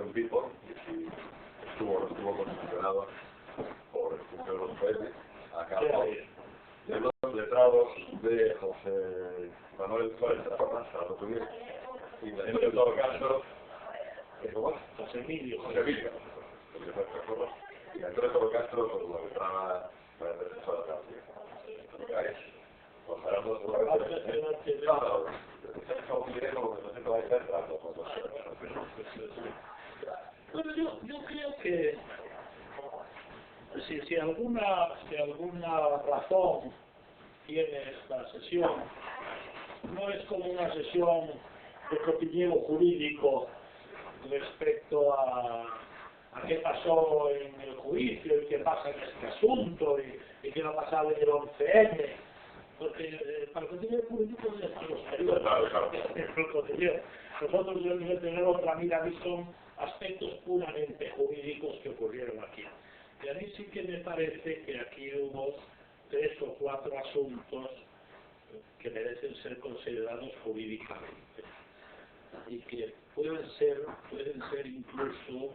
Corporation People, y estuvo condicionado por el juicio de los jueces a cargo de los letrados de José Manuel Flores Torres, Estados Unidos, y de Antonio Castro, José Emilio, y Antonio Castro, pues lo letraba para el defensor de la García. Bueno, yo creo que si alguna razón tiene esta sesión, no es como una sesión de cotilleo jurídico respecto a qué pasó en el juicio y qué pasa en este asunto y qué va a pasar en el 11M. Porque para el cotilleo jurídico ya están los periodos. Nosotros debemos tener otra mirada y son aspectos puramente jurídicos que ocurrieron aquí. Y a mí sí que me parece que aquí hubo 3 o 4 asuntos que merecen ser considerados jurídicamente y que pueden ser incluso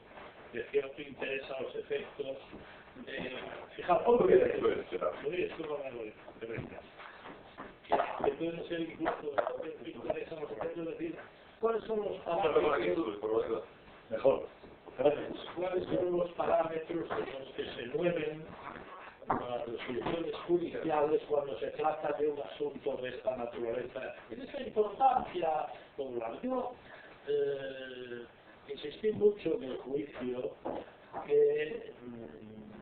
de cierto interés a los efectos de... Fijaos, que pueden ser incluso de cierto interés a los efectos de decir cuáles son los parámetros mejor. ¿Cuáles son los parámetros en los que se mueven las resoluciones judiciales cuando se trata de un asunto de esta naturaleza? En esa importancia popular. Yo insistí mucho en el juicio que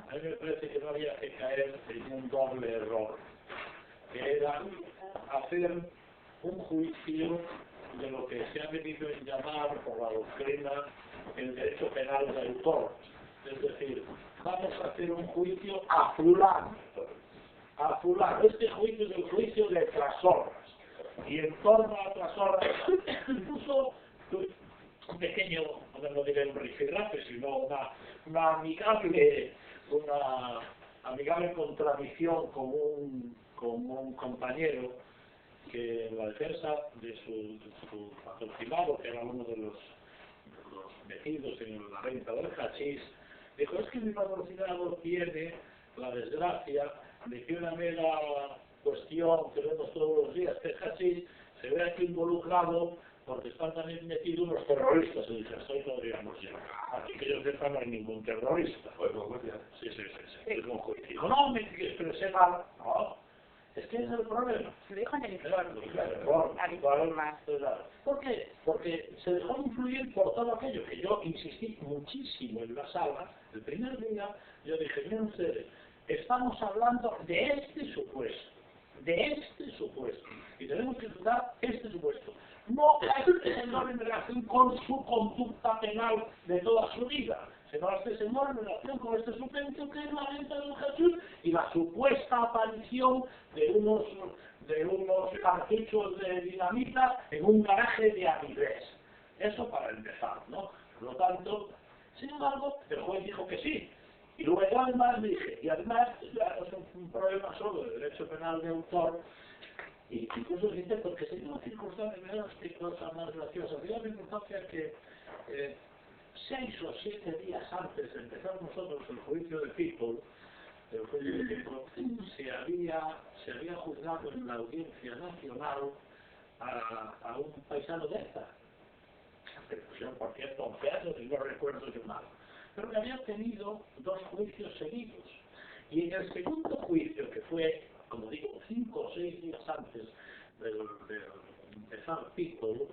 a mí me parece que no había que caer en un doble error, que era hacer un juicio de lo que se ha venido a llamar por la doctrina el derecho penal de autor. Es decir, vamos a hacer un juicio a fulano. Este juicio es el juicio de Trasorras. Y en torno a Trasorras, incluso un pequeño, no diré un rifirrafe, sino una amigable contradicción con un compañero que en la defensa de su patrocinado, que era uno de los metidos en la venta del hachís, dijo: es que mi patrocinado tiene la desgracia de que una mera cuestión que vemos todos los días, que el hachís, se ve aquí involucrado porque están también metidos unos terroristas. Y dije: esto podríamos llegar. Aquí que yo sepa no hay ningún terrorista. Sí. Es un juicio. No, me expresé mal. No. Es que ese es el problema. Se dijo en el informe. ¿Por qué? Porque se dejó influir por todo aquello que yo insistí muchísimo en la sala. El primer día yo dije: miren ustedes, estamos hablando de este supuesto. Y tenemos que estudiar este supuesto. No a este señor en relación con su conducta penal de toda su vida, sino a este señor en relación con este supuesto que es la venta del hachís y la supuesta aparición de unos cartuchos de dinamita en un garaje de Avilés. Eso para empezar, ¿no? Por lo tanto, sin embargo, el juez dijo que sí. Y luego además dije, y además es un problema solo de derecho penal de autor, y incluso dice, porque se dio una circunstancia, me da una cosa más graciosa, se dio la circunstancia que 6 o 7 días antes de empezar nosotros el juicio de People, se había juzgado en la Audiencia Nacional a un paisano de esta, que pusieron por cierto 11 años y no recuerdo yo mal, pero que había tenido 2 juicios seguidos. Y en el segundo juicio, que fue, como digo, 5 o 6 días antes de empezar People,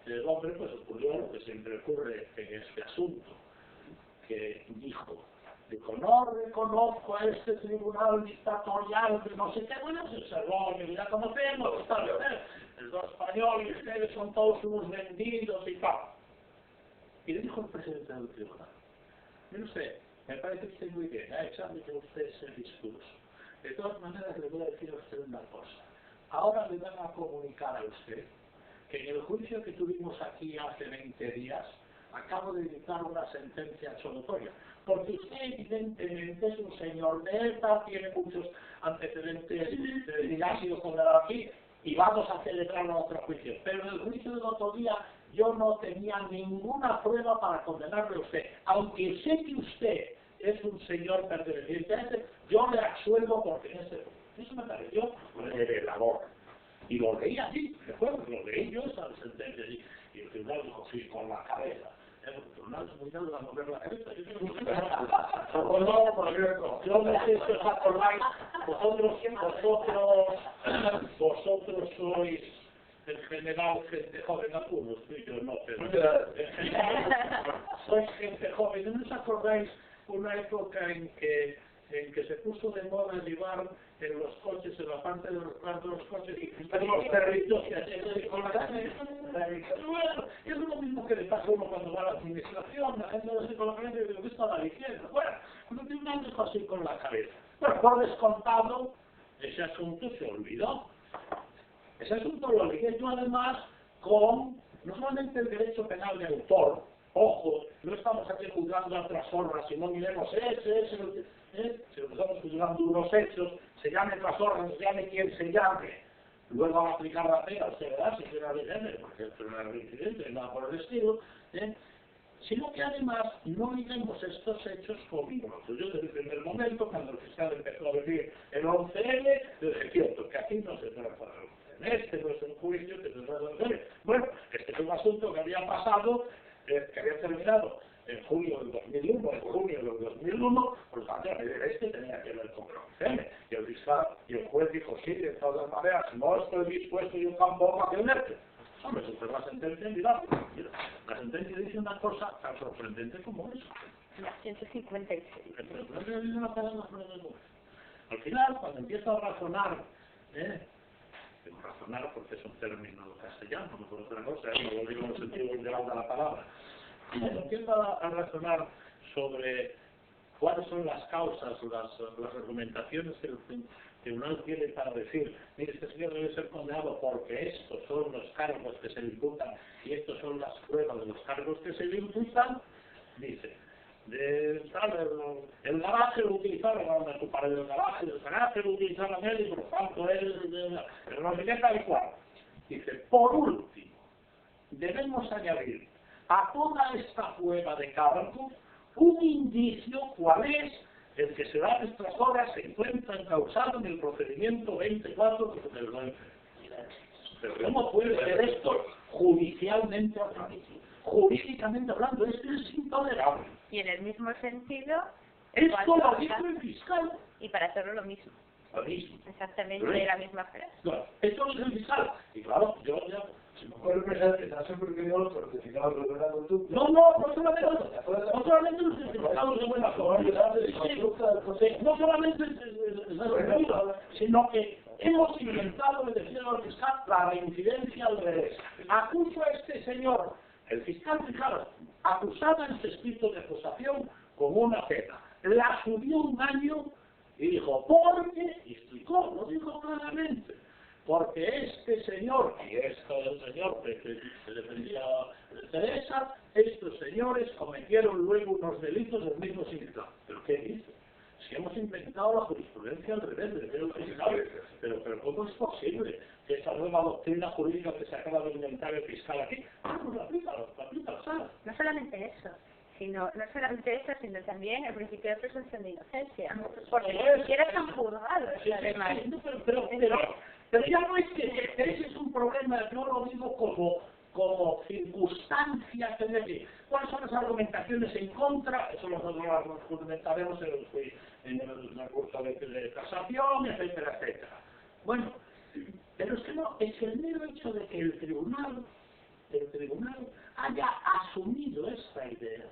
el hombre pues ocurrió lo que siempre ocurre en este asunto, que dijo: no reconozco a este tribunal dictatorial de no sé qué. Bueno, se cerró, ya conocemos, los españoles, ustedes son todos unos vendidos y tal. Y le dijo el presidente del tribunal: mire usted, me parece que usted muy bien, ha echado usted ese discurso. De todas maneras le voy a decir a usted una cosa. Ahora le van a comunicar a usted que en el juicio que tuvimos aquí hace 20 días, acabo de dictar una sentencia absolutoria, porque usted evidentemente es un señor de ETA, tiene muchos antecedentes de ha sido condenado aquí, y vamos a celebrar otro juicio. Pero en el juicio del otro día yo no tenía ninguna prueba para condenarle a usted. Aunque sé que usted es un señor perteneciente a este, yo le absuelvo porque eso me pareció revelador. Y lo leí allí, recuerdo que lo leí yo esa sentencia allí, y el tribunal dijo, sí, con la cabeza. El tribunal se puede mover la cabeza. Yo no sé si os acordáis, vosotros sois el general gente joven, algunos, tú y yo no, pero sois gente joven. ¿No os acordáis una época en que se puso de moda llevar en los coches, en la parte de los coches, y los perritos que con la carne? Bueno, es lo mismo que le pasa a uno cuando va a la administración, la gente así con la cabeza y dice, ¿qué estaba diciendo? Bueno, uno tiene un ánimo así con la cabeza. Pero por descontado, ese asunto se olvidó. Ese asunto lo ligué yo además con, no solamente el derecho penal de autor, ojo, no estamos aquí juzgando a otras formas, sino miremos si lo estamos juzgando unos hechos, se llame otras formas, se llame quien se llame, luego va a aplicar la pena, se verá si será de género, porque es una reincidente, nada por el estilo, sino que además no miremos estos hechos conmigo. Yo desde el primer momento, cuando el fiscal empezó a decir el 11L, yo dije, cierto, que aquí no se trata de este no es un juicio, que se trata de... Bueno, este es un asunto que había pasado, que había terminado en julio del 2001, en junio del 2001, por lo tanto, este tenía que ver con el 11L. Y el fiscal y el juez dijo, sí, de todas maneras, no estoy dispuesto yo tampoco a tenerte. Hombre, si usted la sentencia, mira, la sentencia dice una cosa tan sorprendente como eso. La 156. Al final, cuando empiezo a razonar, razonar porque es un término castellano, no por otra cosa, no lo digo en el sentido literal de la palabra, cuando empiezo a razonar sobre cuáles son las causas, las argumentaciones que el tribunal tiene para decir, mire, este señor debe ser condenado porque estos son los cargos que se le imputan y estos son las pruebas de los cargos que se le imputan, dice, el garaje lo utilizaron a tu pared del garaje, el garaje lo utilizaron él y por lo tanto él, pero no sé qué tal y cual. Dice, por último, debemos añadir a toda esta prueba de cargos un indicio cuál es el que se da en estas horas se encuentra encausado en el procedimiento 24 del 9. Pero ¿cómo puede ser esto judicialmente hablando? Jurídicamente hablando, esto es intolerable. Y en el mismo sentido, esto lo dijo el fiscal. Y para hacerlo lo mismo. Lo mismo. Exactamente la misma frase. Claro, esto lo dijo el fiscal. Y claro, yo ya... ¿Cuál es el caso porque yo los certificados de buena conducta? No solamente los certificados de buena conducta, no solamente sino que hemos inventado, le decía al fiscal, la reincidencia al revés. Acuso a este señor, el fiscal, fijaros, acusaba en su escrito de acusación con una pena. La subió un año y dijo, porque, y explicó, lo dijo claramente, porque este señor, y esto es el señor que se defendía de Teresa, estos señores cometieron luego unos delitos del mismo significado. ¿Pero qué dice? Si hemos inventado la jurisprudencia al revés, pero ¿cómo es posible que esa nueva doctrina jurídica que se acaba de inventar el fiscal aquí, pues la aplica, ¿sabes? No solamente eso, sino también el principio de presunción de inocencia, porque ni siquiera están juzgados, además. Pero ya no es que ese es un problema, yo lo digo como circunstancia que debe. ¿Cuáles son las argumentaciones en contra? Eso lo fundamentaremos en el curso de casación, etcétera, etcétera. Bueno, pero es que no, es el mero hecho de que el tribunal haya asumido esta idea,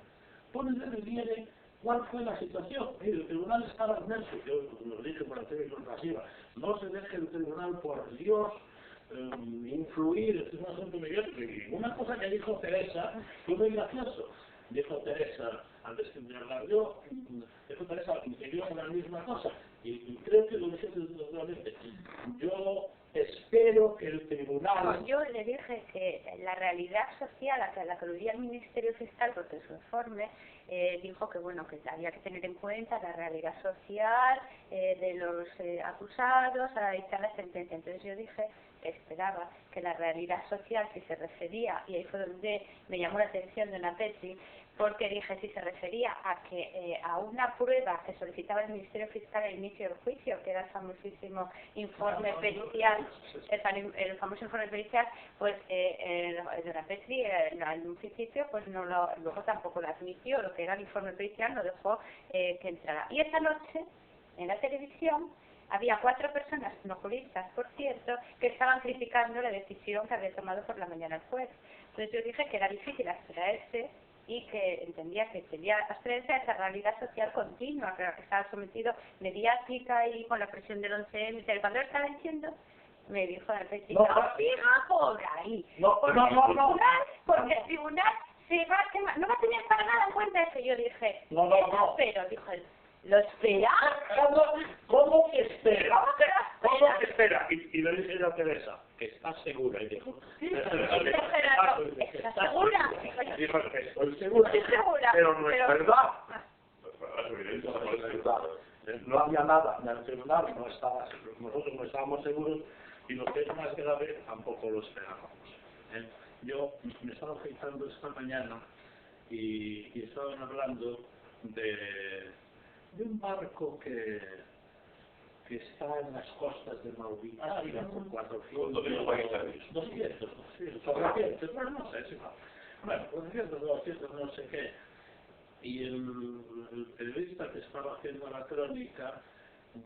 pone de relieve cuál fue la situación. Mire, el tribunal estaba inmerso, yo lo dije por la teoría compasiva, no se deje el tribunal, por Dios, influir, este es un asunto mediático. Y una cosa que dijo Teresa fue muy gracioso. Dijo Teresa, antes de hablar yo, dijo Teresa, que yo la misma cosa, y creo que lo dije totalmente. Yo espero que el tribunal... Yo le dije que la realidad social a la que aludía el Ministerio Fiscal, porque su informe dijo que bueno, que había que tener en cuenta la realidad social de los acusados a dictar la sentencia. Entonces yo dije que esperaba que la realidad social, si se refería, y ahí fue donde me llamó la atención de Ana Petri, porque dije, si se refería a que a una prueba que solicitaba el Ministerio Fiscal al inicio del juicio, que era el famosísimo informe pericial, el famoso informe pericial, pues Ana Petri en un principio pues luego tampoco lo admitió, lo que era el informe pericial no dejó que entrara. Y esta noche, en la televisión, había 4 personas, no juristas, por cierto, que estaban criticando la decisión que había tomado por la mañana el juez. Entonces yo dije que era difícil abstraerse y que entendía que debía abstraerse a esa realidad social continua, que estaba sometido mediática y con la presión del 11M. Y cuando él estaba diciendo, me dijo la Petri, por ahí. Porque el tribunal se va a quemar, no va a tener para nada en cuenta eso. Yo dije, pero dijo él, ¿lo espera? ¿Cómo que espera? ¿Cómo que espera? Y le dije a Teresa, que estás segura, y dijo, ¿estás segura? Dijo, estoy segura, pero no es verdad. No había nada en el tribunal, nosotros no estábamos seguros, y lo que es más grave, tampoco lo esperábamos. Yo me estaba fijando esta mañana y estaban hablando de un barco que está en las costas de Mauritania por 400, 200, bueno, no sé, bueno, 400, 200, no sé qué. Y el periodista que estaba haciendo la crónica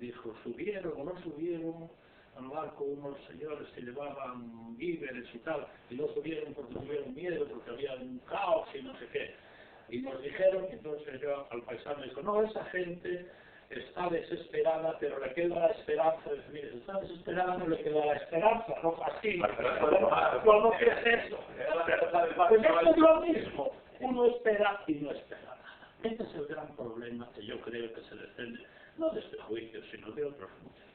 dijo, ¿subieron o no subieron al barco unos señores que llevaban víveres y tal? Y no subieron porque tuvieron miedo, porque había un caos y no sé qué. Y nos dijeron, entonces yo al paisano dijo, no, esa gente está desesperada, pero le queda la esperanza. Mire, está desesperada, no le queda la esperanza, no fastidia. ¿Cómo que es eso? Pues esto es lo mismo. Uno espera y no espera nada. Este es el gran problema que yo creo que se desprende, no de este juicio, sino de otros muchos,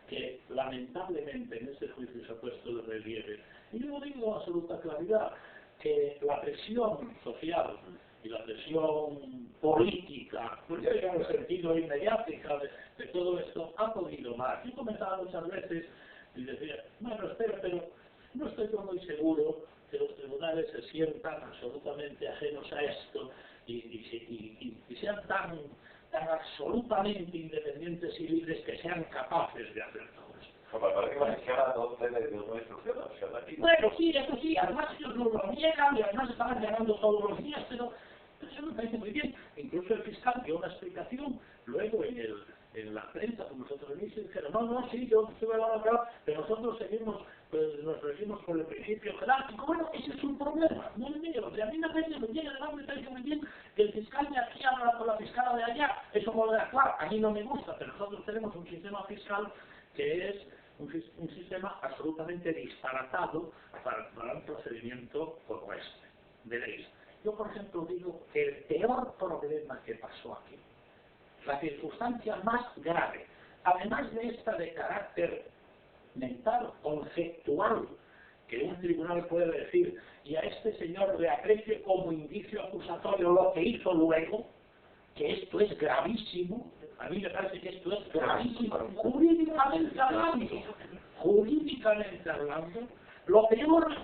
que lamentablemente en este juicio se ha puesto de relieve. Y yo digo con absoluta claridad que la presión social y la presión política, porque en el sentido inmediática de todo esto, ha podido más. Yo comentaba muchas veces y decía, bueno, espera, pero no estoy muy seguro que los tribunales se sientan absolutamente ajenos a esto y sean tan absolutamente independientes y libres que sean capaces de hacer todo esto. Bueno, sí, eso sí, además ellos no lo niegan y además estaban llegando todos los días, pero eso me parece muy bien. Incluso el fiscal dio una explicación luego en la prensa, como nosotros mismos, dijeron, no, sí, yo estuve hablando, pero nosotros seguimos, pues nos regimos por el principio jerárquico. Bueno, ese es un problema, no es mío. Si a mí me parece muy bien, además me parece muy bien que el fiscal de aquí habla con la fiscal de allá, eso modo de actuar, a mí no me gusta, pero nosotros tenemos un sistema fiscal que es un sistema absolutamente disparatado para un procedimiento como este, de ley. Yo, por ejemplo, digo que el peor problema que pasó aquí, la circunstancia más grave, además de esta de carácter mental, conceptual, que un tribunal puede decir, y a este señor le aprecie como indicio acusatorio lo que hizo luego, que esto es gravísimo, a mí me parece que esto es gravísimo, jurídicamente hablando, lo peor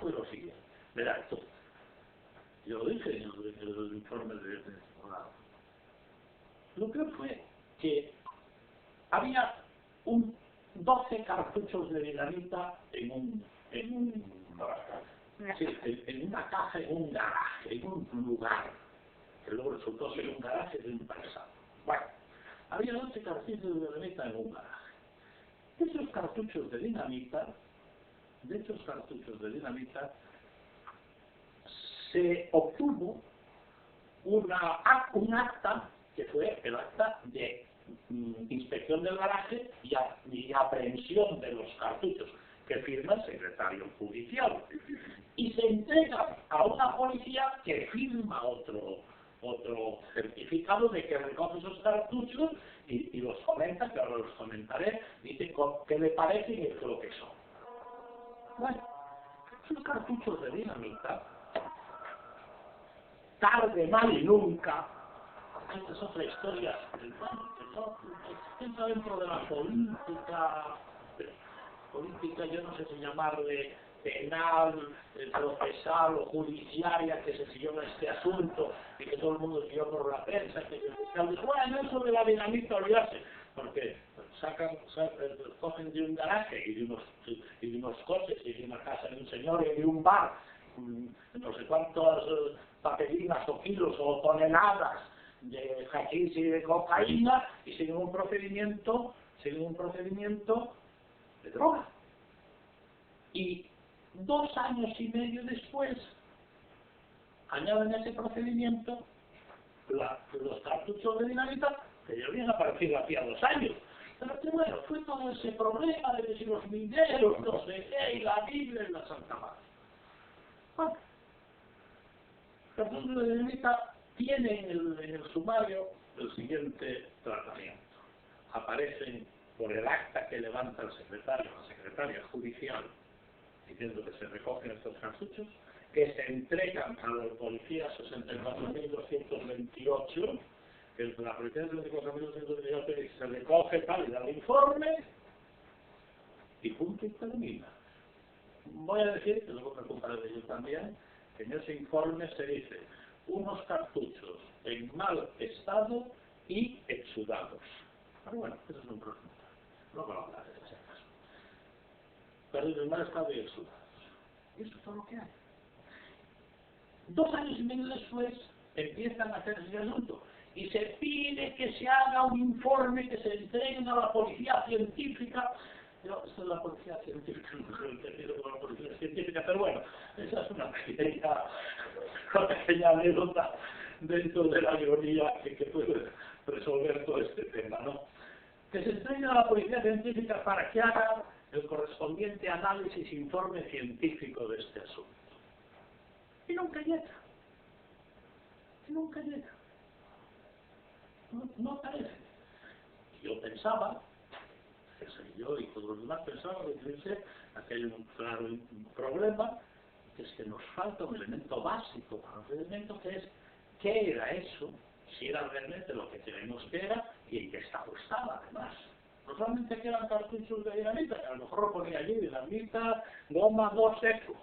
fue lo siguiente, verá, esto, yo lo dije en el informe de abogado. Lo peor fue que había 12 cartuchos de dinamita en una caja, en un garaje, en un lugar, que luego resultó ser un garaje de un paisano. Bueno, había 12 cartuchos de dinamita en un garaje. De esos cartuchos de dinamita, se obtuvo un acta que fue el acta de inspección del garaje y aprehensión de los cartuchos que firma el secretario judicial y se entrega a una policía que firma otro certificado de que recoge esos cartuchos y los comenta, que ahora los comentaré, dice qué le parece y es lo que son. Bueno, esos cartuchos de dinamita, tarde, mal y nunca, esta es otra historia, entra dentro de la política, política, yo no sé si llamarle penal, procesal o judiciaria, que se siguió en este asunto y que todo el mundo siguió por la prensa, que el fiscal dijo, bueno, eso de la dinamita, olvidarse, porque cogen de un garaje y de unos coches y de una casa de un señor y de un bar, no sé cuántas papelinas o kilos o toneladas de hachís y de cocaína y siguen un procedimiento de droga. Y 2 años y medio después añaden a ese procedimiento los cartuchos de dinamita que ya habían aparecido hacía 2 años. Pero que bueno, fue todo ese problema de que si los mineros, no sé qué, y la Biblia y la Santa Madre. Bueno, cartuchos de dinamita tiene en el sumario el siguiente tratamiento. Aparecen por el acta que levanta el secretario o la secretaria judicial diciendo que se recogen estos cartuchos, que se entregan a la policía 64.228, que la policía 64.228 se recoge tal y da el informe, y punto y termina. Voy a decir, que luego me compararé yo también, que en ese informe se dice unos cartuchos en mal estado y exudados. Pero bueno, eso es un problema. Luego lo hablaré de ese caso. Pero en mal estado y exudados. Y eso es todo lo que hay. 2 años y medio después empiezan a hacer ese asunto y se pide que se haga un informe que se entregue a la policía científica. Esto es la policía científica, no lo he entendido con la policía científica, pero bueno, esa es una pequeña anécdota dentro de la ironía que puede resolver todo este tema, ¿no? Que se entregue a la policía científica para que haga el correspondiente análisis, informe científico de este asunto. Y nunca llega. No aparece. Yo pensaba, yo y todos los demás pensaban que hay un claro problema, que es que nos falta un elemento básico para los elementos, que es qué era eso, si era realmente lo que creemos que era y en qué estado estaba, además. No solamente que eran cartuchos de dinamita, que a lo mejor lo ponía allí, dinamita, goma, 2 secos.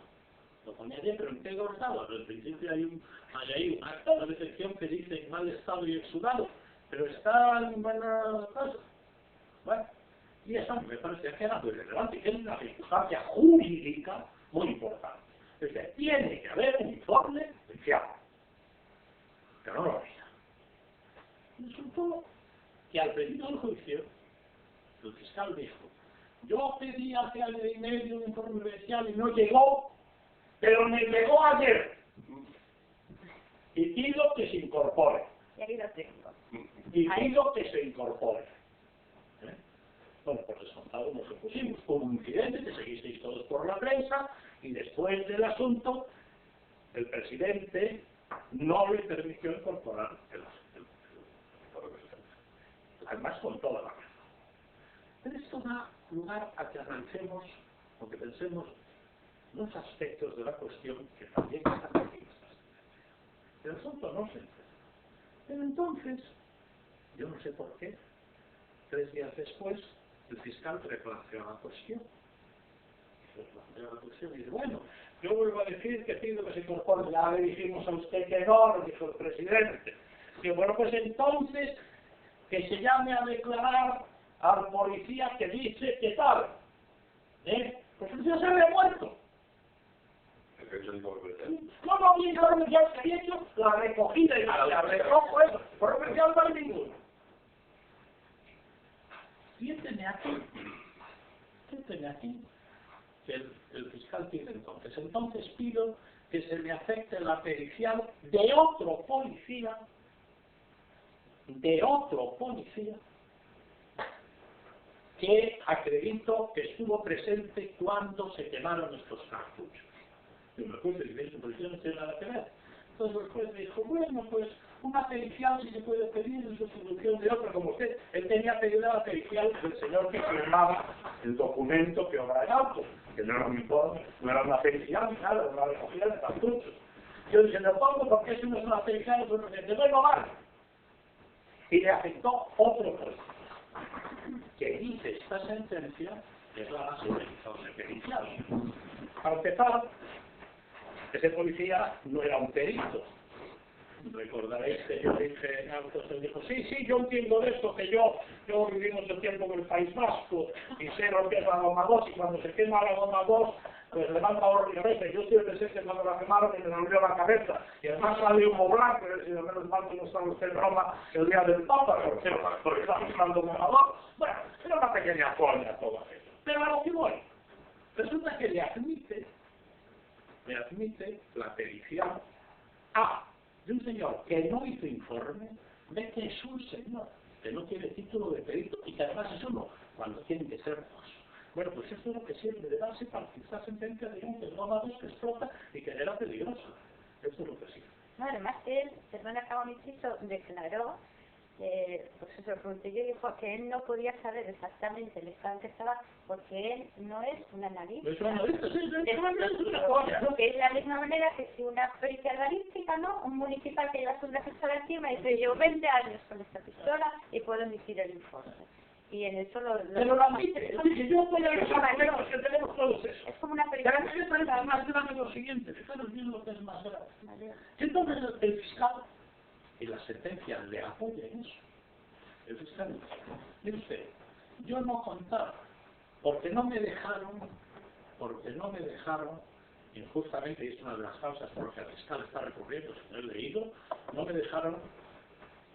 Lo ponía allí, pero en qué estado. Pero en principio hay ahí un acta de detección que dice en mal estado y exudado, pero está en buena cosa. Bueno, y eso me parece que era muy relevante, que es una circunstancia jurídica muy importante. Es decir, tiene que haber un informe oficial, pero no lo había. Resultó que al principio del juicio, el fiscal dijo, yo pedí hace año y medio un informe oficial y no llegó, pero me llegó ayer. Y pido que se incorpore. Y ahí lo tengo. Y pido que se incorpore. Bueno, por descontado nos opusimos. Hubo un incidente que seguisteis todos por la prensa y después del asunto, el presidente no le permitió incorporar el además con toda la razón. Pero esto da lugar a que analicemos o que pensemos los aspectos de la cuestión que también están aquí. El asunto no se entiende. Pero entonces, yo no sé por qué, 3 días después, el fiscal replanteó la cuestión. Y dice, bueno, yo vuelvo a decir que pido que se incorpore. Ya le dijimos a usted que no, lo dijo el presidente. Y bueno, pues entonces, que se llame a declarar al policía que dice que tal. Pues el policía se había muerto. No, bien, claro, ya se había hecho la recogida y la recojo eso. Por lo que ya no hay ninguno. Fíjense aquí que el fiscal pide entonces. Entonces pido que se me afecte la pericial de otro policía, que acredito que estuvo presente cuando se quemaron estos cartuchos. Y el juez le dice, policía no tiene nada que ver. Entonces el juez me dijo, bueno, pues una pericial si se puede pedir en sustitución de otra, como usted. Él tenía pedido la pericial del señor que firmaba el documento que obra de auto, que no era un informe, no era una pericial ni nada, era una recogida de cartuchos. Yo dije, lo pongo porque eso no es una pericial, pues me dice, bueno, vale. Y le afectó otro juez, que dice esta sentencia es la base del informe pericial. Para empezar, ese policía no era un perito. Recordaréis que yo dije, él dijo, sí, yo entiendo de esto, que yo viví mucho tiempo en el País Vasco y sé lo que es la goma 2, y cuando se quema la goma 2, pues levanta horno y cabeza. Yo estoy presente cuando la quemaron y me dolió la cabeza. Y además salió humo blanco, y al menos mal que no estaba usted en Roma el día del Papa, porque estaba usando goma 2. Bueno, era una pequeña coña todo eso. Pero a lo que voy, resulta que le admite la pericia de un señor que no hizo informe, ve que es un señor que no tiene título de perito y que además es uno cuando tienen que ser dos. Bueno, pues esto es lo que sirve de base para que esta sentencia diga que el goma 2 que explota y que era peligroso. Esto es lo que sirve. No, además él, perdona que haga un inciso, declaró, pues eso lo pregunté yo, dijo que él no podía saber exactamente el estado en que estaba porque él no es un analista. Es un analista, sí, que es la misma manera que si una pericia balística, ¿no? Un municipal que lleva una pistola encima y dice, llevo 20 años con esta pistola y puedo emitir el informe. Y en eso pero la admite, que yo voy a ver que tenemos todos eso. Es como una pericia. Pero esto es más grave lo siguiente, fijaros bien lo que es más grave. Entonces el fiscal y la sentencia le apoya en eso. El fiscal dice, mire usted, yo no contaba, porque no me dejaron, injustamente, y es una de las causas por las que el fiscal está recurriendo, si no he leído, no me dejaron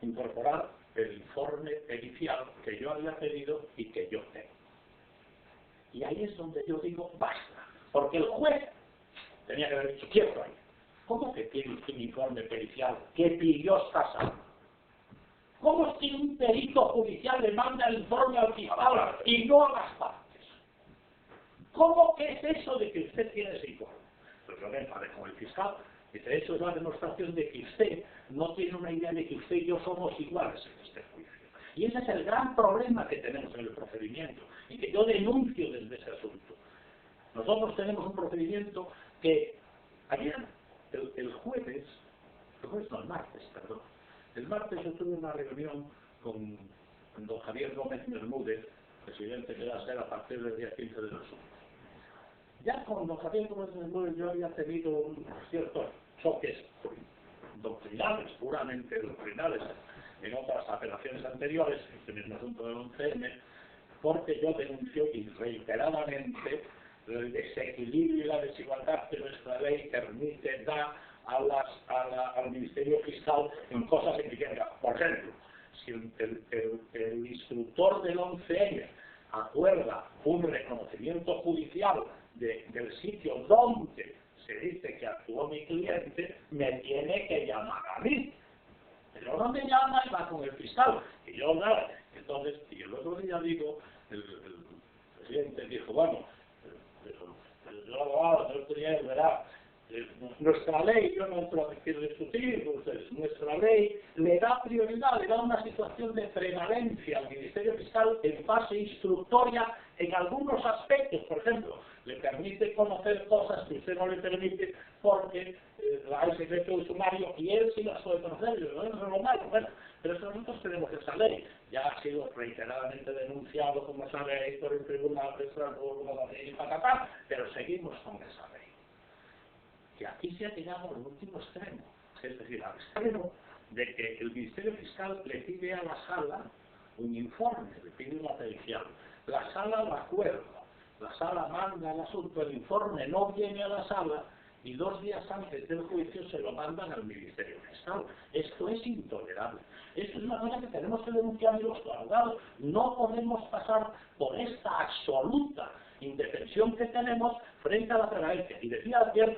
incorporar el informe pericial que yo había pedido y que yo tengo. Y ahí es donde yo digo, basta, porque el juez tenía que haber dicho, quieto ahí. ¿Cómo que tiene un informe pericial que pidió esta sala? ¿Cómo es que un perito judicial le manda el informe al fiscal y no a las partes? ¿Cómo que es eso de que usted tiene ese informe? Pues yo me enfadé con el fiscal. Dice, eso es la demostración de que usted no tiene una idea de que usted y yo somos iguales en este juicio. Y ese es el gran problema que tenemos en el procedimiento y que yo denuncio desde ese asunto. Nosotros tenemos un procedimiento que ayer, el martes yo tuve una reunión con don Javier Gómez Bermúdez, presidente que va a ser a partir del día 15 de marzo. Ya con don Javier Gómez Bermúdez yo había tenido ciertos choques doctrinales, puramente doctrinales, en otras apelaciones anteriores, este mismo asunto del 11M, porque yo denuncio reiteradamente el desequilibrio y la desigualdad que nuestra ley permite dar al Ministerio Fiscal en cosas eficientes. Por ejemplo, si el instructor del 11M acuerda un reconocimiento judicial del sitio donde se dice que actuó mi cliente, me tiene que llamar a mí. Pero no me llama y va con el fiscal. Y yo, nada. Entonces, y el otro día digo, el presidente dijo, bueno, el abogado, el otro día, verá, nuestra ley, yo no quiero discutir, pues, nuestra ley le da prioridad, le da una situación de prevalencia al Ministerio Fiscal en fase instructoria en algunos aspectos. Por ejemplo, le permite conocer cosas que usted no le permite porque hay secreto de sumario y él sí las puede conocer, no es lo malo. Bueno, pero nosotros tenemos esa ley, ya ha sido reiteradamente denunciado, como sabe, por el Tribunal de Estrasburgo y patatá, pero seguimos con esa ley. Que aquí se ha llegado al último extremo, es decir, al extremo de que el Ministerio Fiscal le pide a la sala un informe, le pide una pericial. La sala lo acuerda, la sala manda el asunto, el informe no viene a la sala y 2 días antes del juicio se lo mandan al Ministerio Fiscal. Esto es intolerable. Esto es una cosa que tenemos que denunciar los abogados. No podemos pasar por esta absoluta indefensión que tenemos frente a la prevalencia. Y decía ayer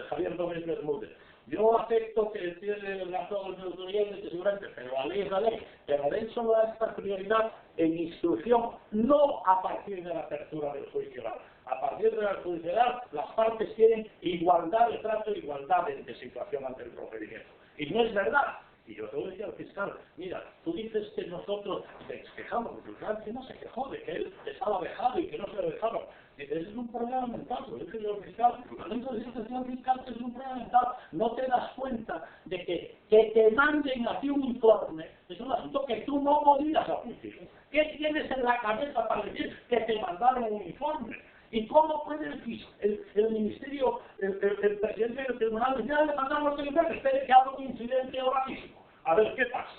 Javier Gómez Bermúdez, yo acepto que tiene razón los oyentes, seguramente, pero la ley es la ley. Pero de eso da esta prioridad en instrucción, no a partir de la apertura del juicio oral. A partir de la juicio oral, las partes tienen igualdad de trato e igualdad de situación ante el procedimiento. Y no es verdad. Y yo te voy a decir al fiscal, mira, tú dices que nosotros nos quejamos, porque el fiscal no se quejó de que él estaba dejado y que no se lo dejaron. Dice, ese es un problema mental, lo dije yo al fiscal, señor fiscal, que es un problema mental, no te das cuenta de que te manden a ti un informe, es un asunto que tú no podías admitir. ¿Qué tienes en la cabeza para decir que te mandaron un informe. ¿Y cómo puede el ministerio, el presidente del tribunal decir, ya le mandamos el informe, espere que haga un incidente ahora mismo? A ver qué pasa.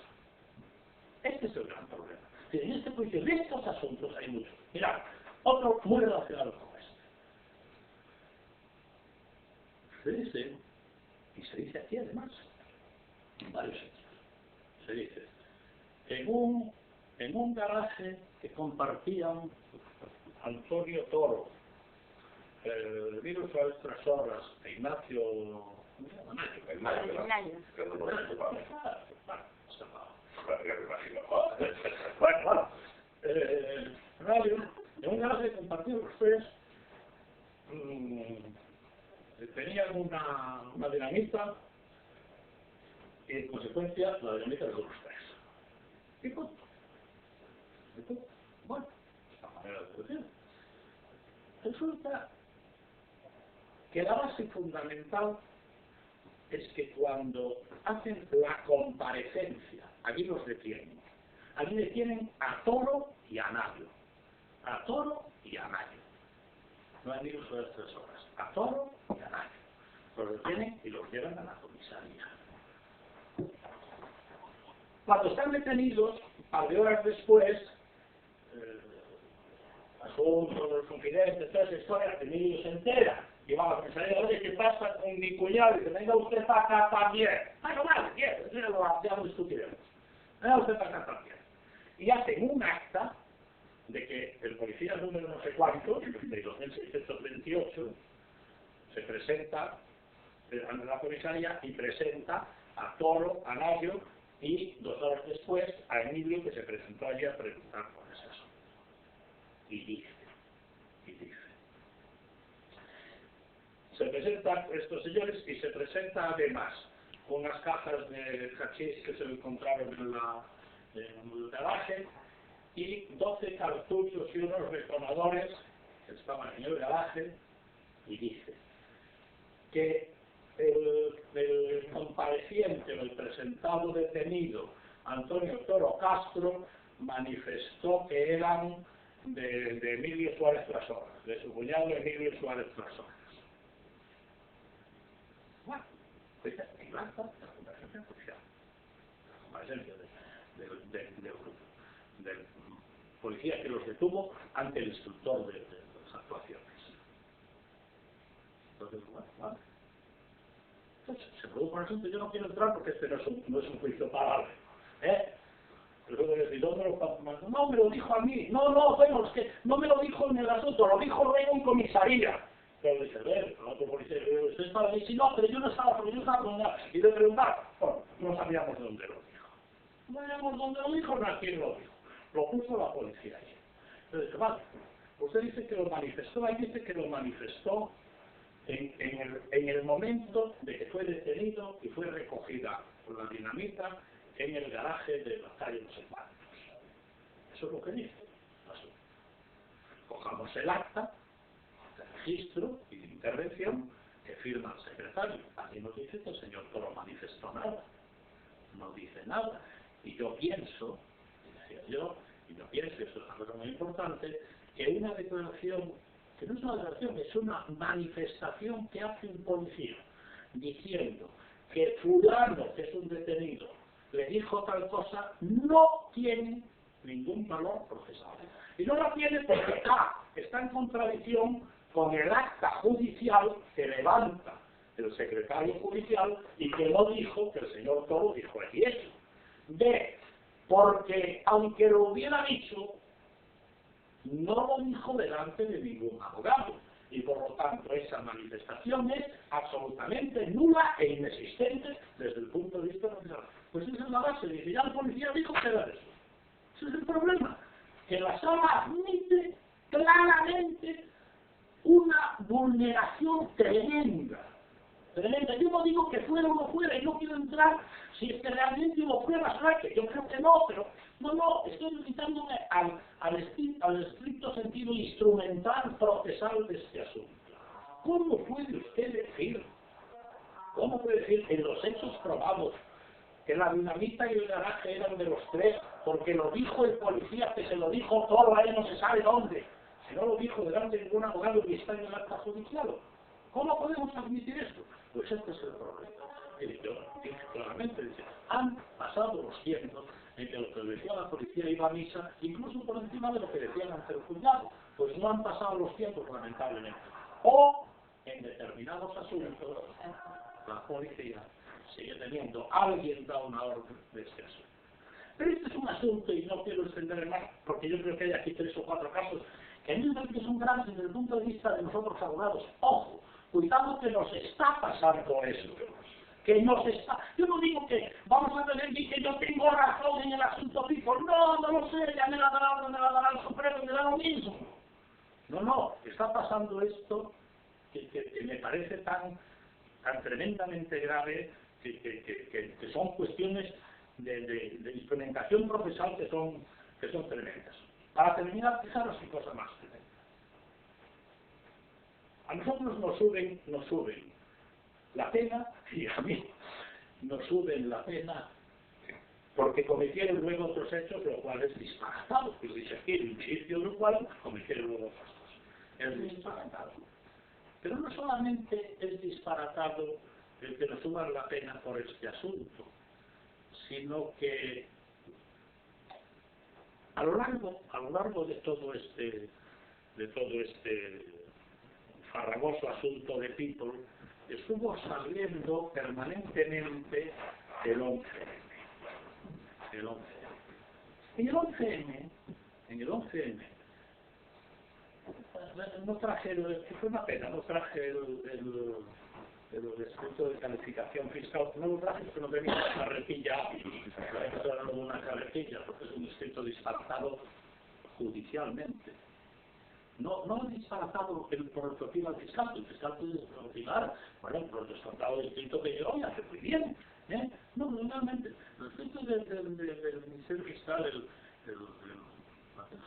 Este es el gran problema. En este juicio, de estos asuntos hay muchos. Mirad, otro muy relacionado con esto. Se dice, y se dice aquí además, en varios sitios, se dice, en un garaje que compartían Antonio Toro, el virus Suárez Trasorras, e Ignacio, ¿cómo se llama? Bueno, radio, en un garaje compartido los tres, tenían una dinamita y en consecuencia la dinamita de los tres. ¿Y punto? Bueno, esta manera de decir. Resulta que la base fundamental es que cuando hacen la comparecencia, allí los detienen. Allí detienen a Toro y a Nayo. A Toro y a Nayo. No hay ni uso de las 3 horas. A Toro y a Nayo. Los detienen y los llevan a la comisaría. Cuando están detenidos, un par de horas después, asuntos, confidentes, toda esa historia, Emilio se entera. Y va a la comisaría, oye, ¿qué pasa con mi cuñado? Y que venga usted para acá también. Ah, no vale, bien, ya lo discutiremos. Venga usted para acá también. Y hacen un acta de que el policía número no sé cuánto, de 2628, se presenta ante la comisaría y presenta a Toro, a Nayo y 2 horas después a Emilio, que se presentó allí a preguntar por ese asunto. Y dice, se presentan estos señores y se presenta además unas cajas de hachís que se encontraron en el garaje y 12 cartuchos y unos detonadores que estaban en el garaje, y dice que el compareciente o el presentado detenido Antonio Toro Castro manifestó que eran de Emilio Suárez Trasorras, de su cuñado Emilio Suárez Trasorras. Bueno, pues en la acta de la conversación policial, la comparecencia del policía que los detuvo ante el instructor de las actuaciones. Entonces, bueno. Entonces, se produjo un asunto, yo no quiero entrar porque este no es un juicio parable. Pero decir, no me lo dijo a mí, bueno, es que no me lo dijo en el asunto, lo dijo luego en comisaría. Pero dice, el otro policía, usted estaba ahí, sí, no, pero yo no estaba, porque yo estaba con nada. Y le preguntaba, bueno, no sabíamos dónde lo dijo. No sabíamos dónde lo dijo, ni a quién lo dijo. Lo puso la policía ahí. Entonces dice, vale, usted dice que lo manifestó, ahí dice que lo manifestó en el momento de que fue detenido y fue recogida por la dinamita en el garaje de la calle Los Hermanos. Eso es lo que dice. Cojamos el acta de registro y de intervención que firma el secretario. Aquí no dice que el señor Toro manifestó nada. No dice nada. Y yo pienso, y eso es una cosa muy importante, que una declaración, que no es una declaración, es una manifestación que hace un policía diciendo que fulano, que es un detenido, le dijo tal cosa, no tiene ningún valor procesal. Y no la tiene porque está en contradicción con el acta judicial que levanta el secretario judicial y que no dijo que el señor Toro dijo allí eso. B, porque aunque lo hubiera dicho, no lo dijo delante de ningún abogado. Y por lo tanto esa manifestación es absolutamente nula e inexistente desde el punto de vista procesal. Pues esa es la base, dice, ya el policía dijo que era eso. Ese es el problema, que la sala admite claramente una vulneración tremenda. Yo no digo que fuera o no fuera, y no quiero entrar si es que realmente hubo pruebas, que yo creo que no, pero no, estoy limitándome al estricto sentido instrumental procesal de este asunto. ¿Cómo puede usted decir en los hechos probados que la dinamita y el garaje eran de los tres, porque lo dijo el policía que se lo dijo todo a él no se sabe dónde? que no lo dijo delante de ningún abogado y está en el acta judicial. ¿Cómo podemos admitir esto? Pues este es el problema. Y yo dije claramente, dice, han pasado los tiempos en que lo que decía la policía iba a misa, incluso por encima de lo que decían ante el juzgado. Pues no han pasado los tiempos, lamentablemente. O, en determinados asuntos, la policía sigue teniendo, alguien da una orden de este asunto. Pero este es un asunto, y no quiero extender más, porque yo creo que hay aquí 3 o 4 casos, que a mí me parece que son graves desde el punto de vista de nosotros abogados. Ojo, cuidado que nos está pasando eso. Que nos está... Yo no digo que vamos a tener que yo tengo razón en el asunto tipo. No, no lo sé, ya me la dará el Supremo, me da lo mismo. No, está pasando esto que me parece tan tremendamente grave que son cuestiones de instrumentación procesal que son tremendas. Para terminar, fijaros qué cosa más tremenda. A nosotros nos suben la pena, y a mí nos suben la pena porque cometieron luego otros hechos, lo cual es disparatado. Lo dice aquí, el indicio del cual cometieron luego otras cosas. Es disparatado. Pero no solamente es disparatado el que nos suban la pena por este asunto, sino que a lo largo de todo este farragoso asunto de People, estuvo saliendo permanentemente el 11M. En el 11M, no traje, fue una pena, no traje el escrito de calificación fiscal, no lo traje porque no tenía una carretilla, una carretilla, porque es un escrito disparatado judicialmente. No disparatado por el propio fiscal, el fiscal puede opinar, bueno, por el descontado escrito que yo hace muy bien. No, normalmente, el escrito del Ministerio Fiscal, el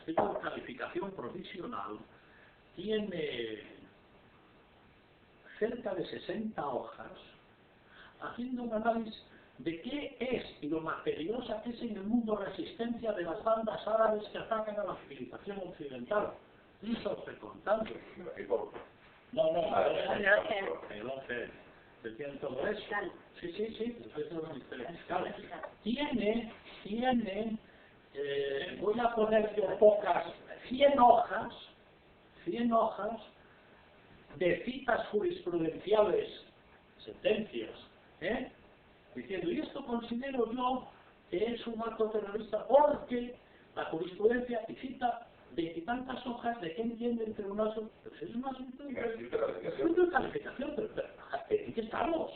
escrito de calificación provisional, tiene cerca de 60 hojas, haciendo un análisis de qué es y lo materiosa que es en el mundo resistencia de las bandas árabes que atacan a la civilización occidental. Eso estoy contando. No, el 11, ¿se tiene todo eso? Sí, es el Ministerio Fiscal. Tiene, voy a poner yo pocas, 100 hojas de citas jurisprudenciales, sentencias, diciendo, y esto considero yo que es un acto terrorista porque la jurisprudencia y cita veintitantas hojas de qué entiende el tribunal, pues es un asunto de calificación, pero ¿en qué estamos?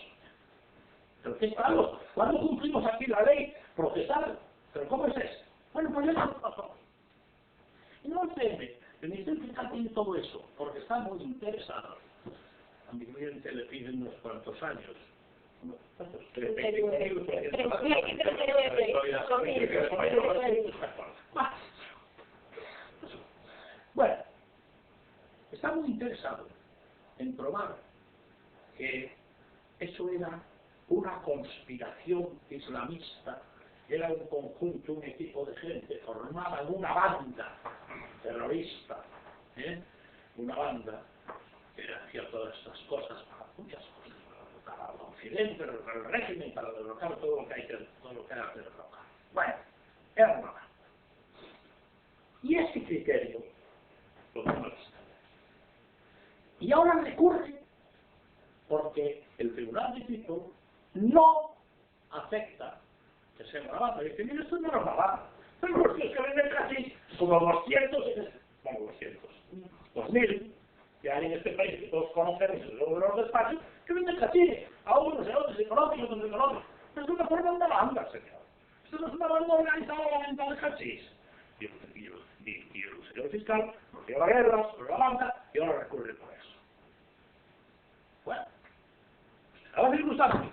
¿Pero qué estamos? ¿Cuándo cumplimos aquí la ley procesal? ¿Pero cómo es eso? Bueno, pues eso no pasó. Y no sé, el Ministerio Fiscal tiene todo eso, porque está muy interesado. A mi cliente le piden unos cuantos años. Bueno, está muy interesado en probar que eso era una conspiración islamista, era un conjunto, un equipo de gente formada en una banda terrorista, una banda que hacía todas estas cosas para muchas cosas, para el occidente, para el régimen, para derrocar todo lo que hay que derrocar. Bueno, era una banda. Y ese criterio lo tenemos. Y ahora recurre porque el tribunal de Quito no acepta que sea una banda. Dice, mira, esto no es una banda. Pero los que venden casi como 2000, que hay en este país que todos conocemos, luego de los despachos, que venden casi a unos y a otros, económicos, otros económicos. Pero es una forma de banda, señor. Esto no es una banda organizada a la venta de cachis. Y el señor fiscal nos dio la guerra sobre la banda y ahora recurre por eso. Bueno, a la circunstancia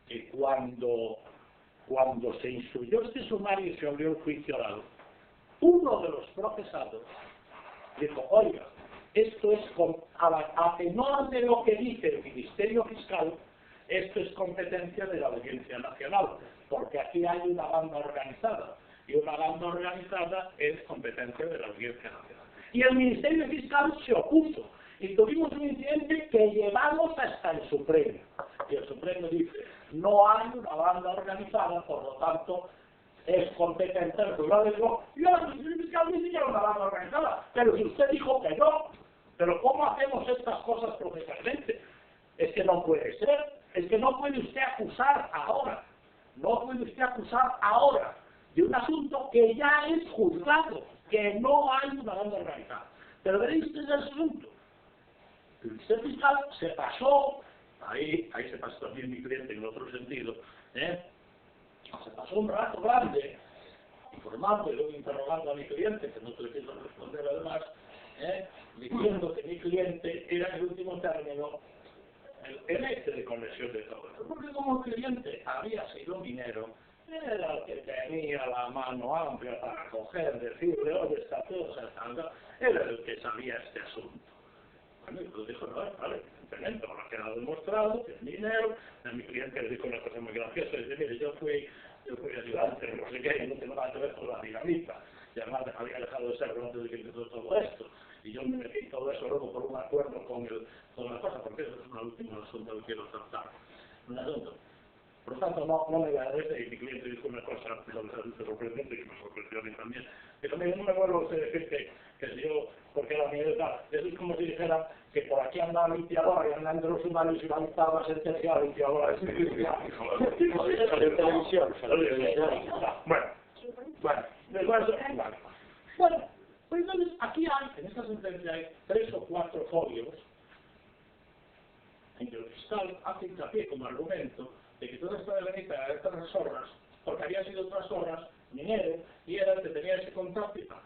que cuando se instruyó este sumario y se abrió el juicio oral, uno de los procesados dijo, oiga, esto es a tenor de lo que dice el Ministerio Fiscal, esto es competencia de la Audiencia Nacional, porque aquí hay una banda organizada, y una banda organizada es competencia de la Audiencia Nacional. Y el Ministerio Fiscal se opuso. Y tuvimos un incidente que llevamos hasta el Supremo. Y el Supremo dice, no hay una banda organizada, por lo tanto, es competente el juzgado. Y ahora el Ministerio Fiscal dice que era una banda organizada. Pero si usted dijo que no, pero ¿cómo hacemos estas cosas procesalmente? Es que no puede ser, es que no puede usted acusar ahora, no puede usted acusar ahora de un asunto que ya es juzgado, que no hay una banda organizada. Pero veréis este es el asunto. El Ministerio Fiscal se pasó, ahí se pasó también mi cliente en otro sentido, se pasó un rato grande informando y luego interrogando a mi cliente, que no te quiero responder además, diciendo que mi cliente era en el último término el eje de conexión de todo esto. Porque como el cliente había sido minero, era el que tenía la mano amplia para coger, decirle, oye, está todo, era el que sabía este asunto. Bueno, y pues dijo, no, vale, evidentemente, ahora queda demostrado que es minero. A mi cliente le dijo una cosa muy graciosa, dice, mire, yo fui ayudante, no sé qué, y no tengo nada que ver con la dinamita. Y además había dejado de ser antes de que empezó todo esto. Y yo me metí todo eso luego por un acuerdo con la cosa, porque eso es un último asunto que quiero tratar. Un asunto. Por lo tanto, no me agradece, y mi cliente dijo una cosa sorprendente, que me sorprendió a mí también. Dijo, mire, no me vuelvo a decir que si yo, porque era mi edad, es como si dijera que por aquí anda la limpiadora y andan los humanos y van a estar la sentencia de la limpiadora. Bueno, pues entonces aquí hay, en esta sentencia hay 3 o 4 folios en que el fiscal hace hincapié como argumento de que toda esta delenita de estas horas, porque habían sido otras horas, minero, y era el que tenía ese contacto y tal.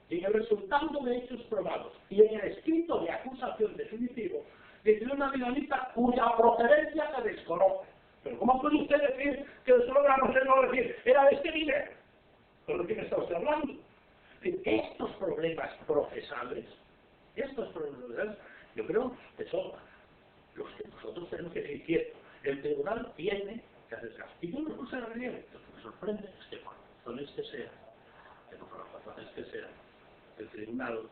Y en el resultado de hechos probados, y en el escrito de acusación definitivo, dice una dinamita cuya procedencia se desconoce. Pero ¿cómo puede usted decir que el solo no se lo decir? Era de este minero. ¿Por lo que me está usted hablando? Estos problemas procesales, yo creo que son los que nosotros tenemos que decir quietos. El tribunal tiene que hacer caso. Y yo no puse la relieve. Lo que me sorprende es que por razones que sean, el tribunal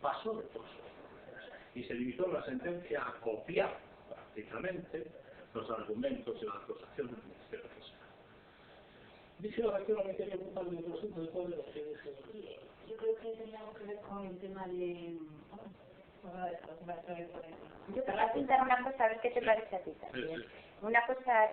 pasó de todos los problemas y se limitó la sentencia a copiar prácticamente los argumentos de la acusación del Ministerio Fiscal. Dice ahora que me quería preguntar de otro asunto de todo lo que dice. Yo creo que tenía algo que ver con el tema de... Yo te voy a contar una cosa, a ver qué te parece a ti también. Una cosa,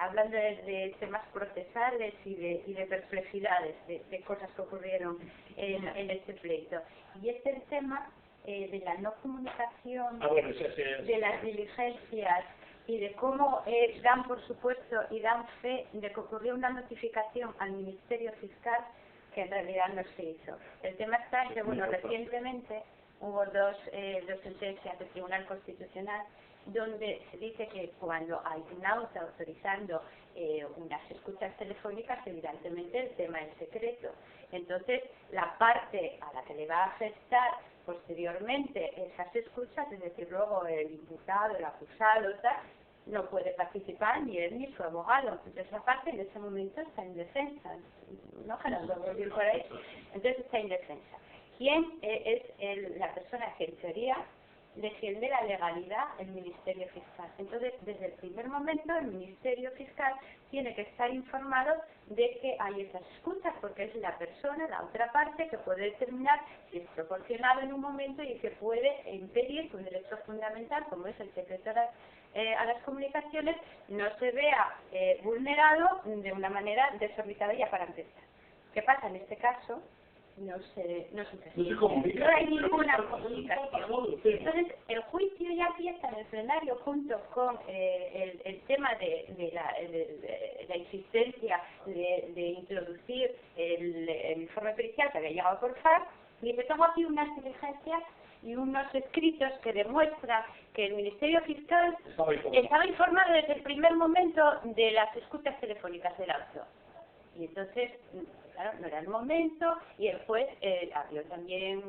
hablando de temas procesales y de perplejidades, de cosas que ocurrieron en este pleito. Y es el tema de la no comunicación, de las diligencias y de cómo dan por supuesto y dan fe de que ocurrió una notificación al Ministerio Fiscal que en realidad no se hizo. El tema está en que, bueno, recientemente hubo dos sentencias del Tribunal Constitucional donde se dice que cuando hay un auto autorizando unas escuchas telefónicas, evidentemente el tema es secreto. Entonces, la parte a la que le va a afectar posteriormente esas escuchas, es decir, luego el imputado, el acusado, tal, no puede participar ni él ni su abogado. Entonces, esa parte en ese momento está indefensa. No, Gerardo, voy a ir por ahí. Entonces, está indefensa. ¿Quién es la persona que en teoría defiende la legalidad? El Ministerio Fiscal. Entonces, desde el primer momento, el Ministerio Fiscal tiene que estar informado de que hay esas escuchas, porque es la persona, la otra parte, que puede determinar si es proporcionado en un momento y que puede impedir que un derecho fundamental, como es el secreto a las comunicaciones, no se vea vulnerado de una manera desorbitada y aparentista. ¿Qué pasa en este caso? No se hay ninguna comunicación. Entonces, el juicio ya empieza en el plenario junto con el tema de la insistencia de introducir el informe pericial que había llegado por FAR, y me tengo aquí unas diligencias y unos escritos que demuestran que el Ministerio Fiscal estaba informado desde el primer momento de las escuchas telefónicas del auto. Y entonces, claro, no era el momento, y el juez abrió también,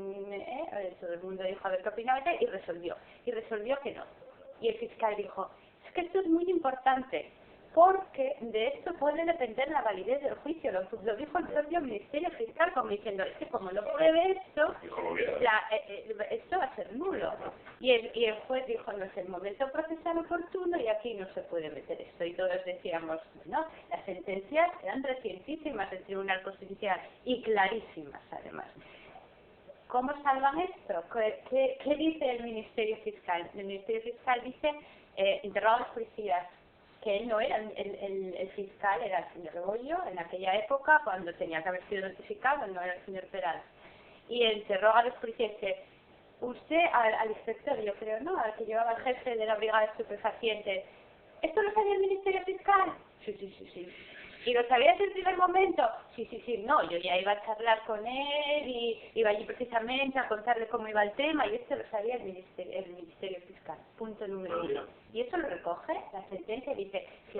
todo el mundo dijo a ver qué opinaba y resolvió que no. Y el fiscal dijo, es que esto es muy importante, porque de esto puede depender la validez del juicio. Lo dijo el propio Ministerio Fiscal, como diciendo, es que como no pruebe esto, esto va a ser nulo. Y el juez dijo, no es el momento procesal oportuno y aquí no se puede meter esto. Y todos decíamos, no, las sentencias eran recientísimas del Tribunal Constitucional y clarísimas además. ¿Cómo salvan esto? ¿Qué dice el Ministerio Fiscal? El Ministerio Fiscal dice, interroga a los policías, que él no era el fiscal, era el señor Rebollo, en aquella época, cuando tenía que haber sido notificado, no era el señor Peral. Y interroga a los policías que, usted, al inspector, yo creo, ¿no?, al que llevaba el jefe de la brigada de estupefacientes, ¿esto lo sabía el Ministerio Fiscal? Sí. ¿Y lo sabía desde el primer momento? Sí, no, yo ya iba a charlar con él y iba allí precisamente a contarle cómo iba el tema y esto lo sabía el Ministerio Fiscal. Punto número 1. Y eso lo recoge la sentencia y dice, si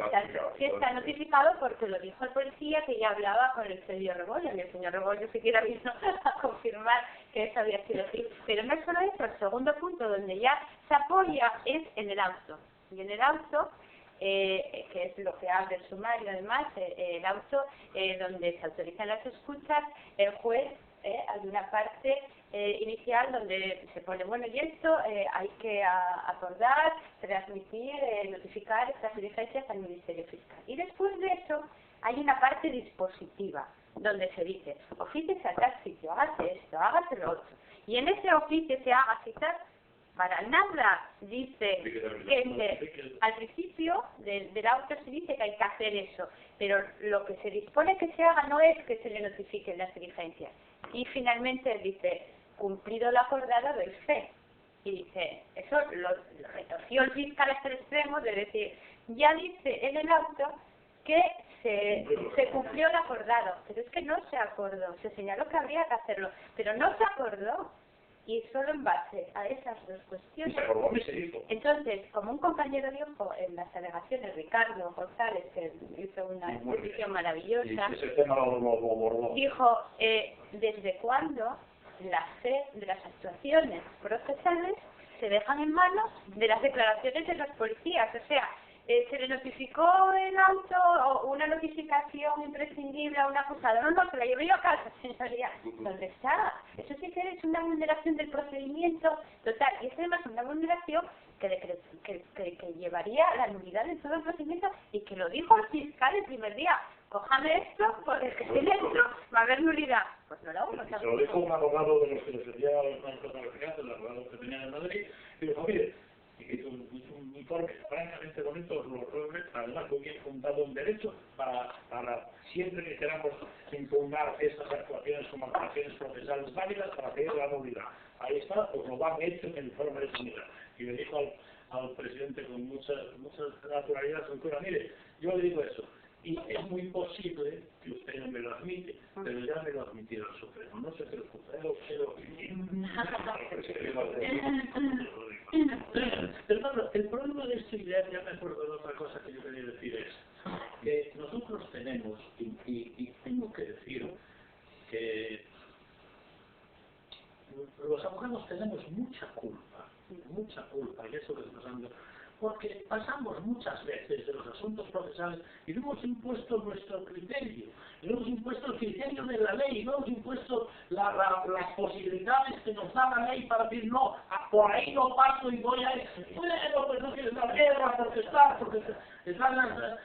está notificado porque lo dijo el policía que ya hablaba con el señor Rebollo y el señor Rebollo siquiera vino a confirmar que eso había sido así. Pero no es solo eso, el segundo punto donde ya se apoya es en el auto. Y en el auto, que es lo que habla el sumario además, el auto donde se autorizan las escuchas, el juez hay una parte inicial donde se pone, bueno, y esto hay que acordar, transmitir, notificar estas diligencias al Ministerio Fiscal. Y después de eso hay una parte dispositiva donde se dice, ofíciese a tal sitio, hágase esto, hágase lo otro. Y en ese ofíciese, hágase y tal, para nada dice que al principio del auto se dice que hay que hacer eso, pero lo que se dispone que se haga no es que se le notifiquen las diligencias. Y finalmente dice, cumplido lo acordado, doy fe. Y dice, eso lo retorció el fiscal hasta el extremo de decir, ya dice en el auto que se cumplió lo acordado, pero es que no se acordó, se señaló que habría que hacerlo, pero no se acordó. Y solo en base a esas dos cuestiones. Entonces, como un compañero dijo en las alegaciones, Ricardo González, que hizo una exposición maravillosa, dijo, ¿desde cuándo la fe de las actuaciones procesales se dejan en manos de las declaraciones de los policías? O sea, se le notificó el auto o una notificación imprescindible a un acusado. No, se la llevé yo a casa, señoría. ¿Dónde está? Eso sí que es una vulneración del procedimiento total. Y es además una vulneración que llevaría a la nulidad de todo el procedimiento y que lo dijo el fiscal el primer día. Cójame esto, porque es que sin esto va a haber nulidad. Pues no lo vamos a Se lo dijo un abogado de los que les decía el abogado que tenía en Madrid, y dijo, mire, hizo un informe francamente bonito, además muy bien fundado en derecho, para siempre que queramos impugnar estas actuaciones como actuaciones procesales válidas para pedir la nulidad. Ahí está, pues lo han hecho en el informe de nulidad. Y le dijo al presidente con mucha naturalidad, mire, yo le digo eso, y es muy posible que usted no me lo admite, pero ya me lo ha admitido el Supremo. No se preocupe, el problema de esta idea, ya me acuerdo de otra cosa que yo quería decir, es que nosotros tenemos, y tengo que decir que los abogados tenemos mucha culpa, y eso que estamos dando, porque pasamos muchas veces de los asuntos procesales y no hemos impuesto nuestro criterio, no hemos impuesto el criterio de la ley, no hemos impuesto las posibilidades que nos da la ley para decir, no, por ahí no paso y voy a ir, bueno, pues no tienes la guerra a protestar, porque están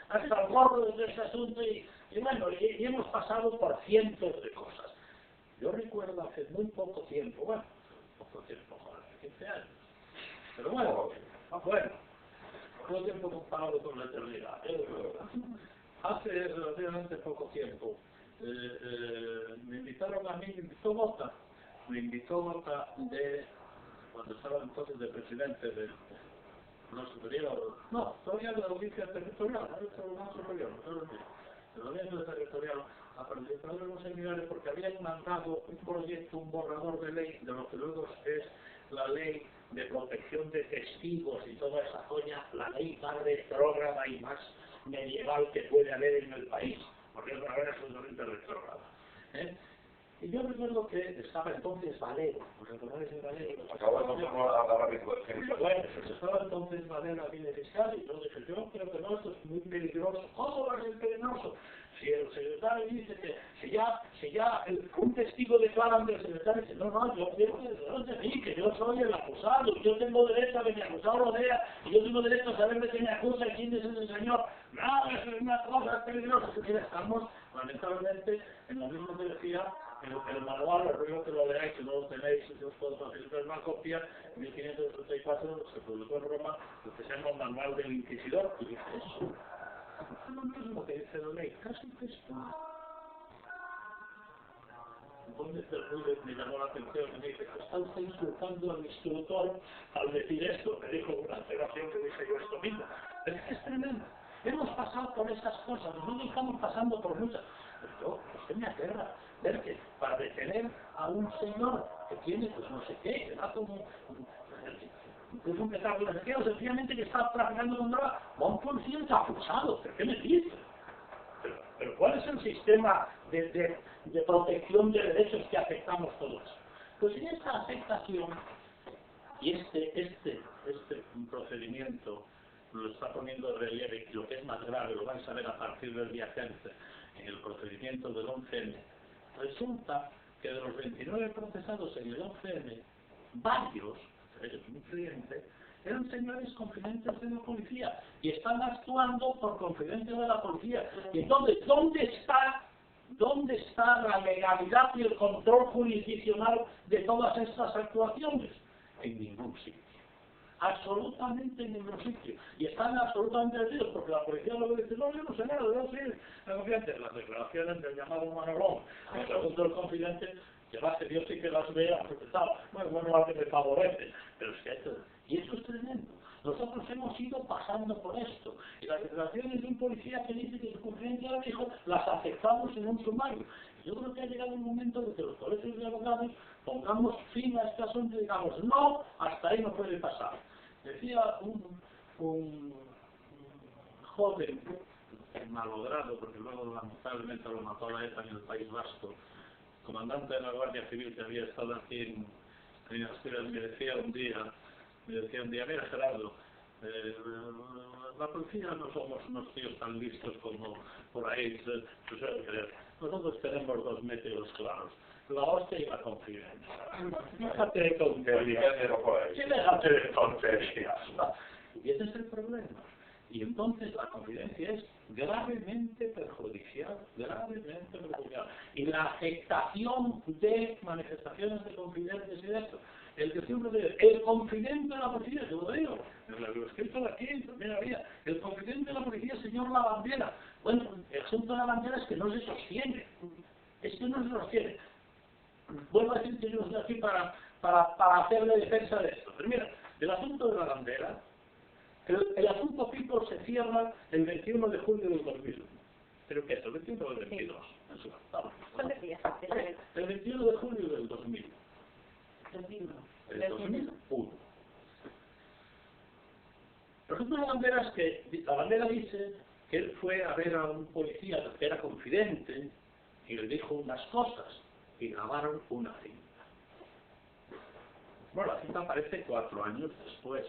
hasta el gorro de ese asunto, y bueno, y hemos pasado por cientos de cosas. Yo recuerdo hace muy poco tiempo, hace 15 años, pero bueno, poco tiempo comparado con la eternidad. Hace relativamente poco tiempo me invitaron a mí, me invitó Bota de, cuando estaba entonces de presidente del todavía de la audiencia territorial, no del tribunal superior, de la audiencia territorial, a participar de los seminarios porque habían mandado un proyecto, un borrador de ley, de lo que luego es la ley de protección de testigos y toda esa coña, la ley más retrógrada y más medieval que puede haber en el país, porque es una ley absolutamente retrógrada. Y yo recuerdo que estaba entonces Valero, ¿os recordáis de Valero? Acabo de confirmar ahora mismo el ejemplo. Bueno, pues estaba entonces Valero aquí de fiscal y yo dije, yo creo que no, esto es muy peligroso. ¿Cómo va a ser peligroso? Si el secretario dice que si ya un testigo declara ante el secretario, dice, no, yo quiero que de mí, que yo soy el acusado, yo tengo derecho a que mi acusado lo vea, y yo tengo derecho a saber de qué me acusa y quién es ese señor. Nada, es una cosa peligrosa. Estamos, lamentablemente, en lo mismo que decía el manual, os ruego que lo leáis, si no lo tenéis, si os puedo facilitar una copia, en 1534 se publicó en Roma lo que se llama Manual del Inquisidor, y dice eso. Es lo mismo que dice la ley, casi textual. Entonces me llamó la atención y me dice, está usted insultando al instructor al decir esto, me dijo una alteración que dije yo esto mismo. Pero es que es tremendo. Hemos pasado por estas cosas, nosotros estamos pasando por muchas. Pero usted me aterra ver que para detener a un señor que tiene, pues no sé qué, que va como es un petardo, no sé qué, o sencillamente que está traficando con droga, va un policía acusado. ¿Pero qué me dice? Pero ¿cuál es el sistema de protección de derechos que afectamos todos? Pues en esta afectación y este procedimiento lo está poniendo de relieve, y lo que es más grave, lo vais a ver a partir del día 15, en el procedimiento del 11M. Resulta que de los 29 procesados en el 11M, varios, ellos un cliente, eran señores confidentes de la policía y están actuando por confidencia de la policía. Y entonces, ¿dónde está la legalidad y el control jurisdiccional de todas estas actuaciones? En ningún sitio. Absolutamente en ningún sitio. Y están absolutamente perdidos porque la policía lo dice, no, yo no sé nada, yo soy el confidente. Las declaraciones del llamado Manolón, en el asunto del confidente, que va a ser Dios sí que las vea, bueno, a que me favorece. Pero es que esto, y eso es tremendo. Nosotros hemos ido pasando por esto. Y las declaraciones de un policía que dice que su confidente lo dijo, las aceptamos en un sumario. Yo creo que ha llegado un momento en que los colegios de abogados pongamos fin a este asunto y digamos, no, hasta ahí no puede pasar. Decía un joven malogrado, porque luego lamentablemente lo mató la ETA en el País Vasco, comandante de la Guardia Civil que había estado aquí en Asturias, me decía un día, mira Gerardo, la policía no somos unos tíos tan listos como por ahí se suele creer. Nosotros tenemos dos métodos claros, la hostia y la confidencia. Déjate de tonterías. Sí, déjate de tonterías. Y ese es el problema. Y entonces la confidencia es gravemente perjudicial, Y la afectación de manifestaciones de confidencia y de esto. El que siempre dice, el confidente de la policía, yo lo digo, lo he escrito de aquí, también había, el confidente de la policía, señor Lavandera. Bueno, el asunto de Lavandera es que no se sostiene. Es que no se sostiene. Vuelvo a decir que yo no estoy aquí para hacerle defensa de esto. Pero mira, el asunto de Lavandera, el asunto Pico se cierra el 21 de julio del 2001. ¿Pero qué es? ¿El 21 o el 22? Sí. El 21 de julio del 2000. El 2001. El asunto de Lavandera es que Lavandera dice que él fue a ver a un policía que era confidente y le dijo unas cosas y grabaron una cinta. Bueno, la cinta aparece 4 años después.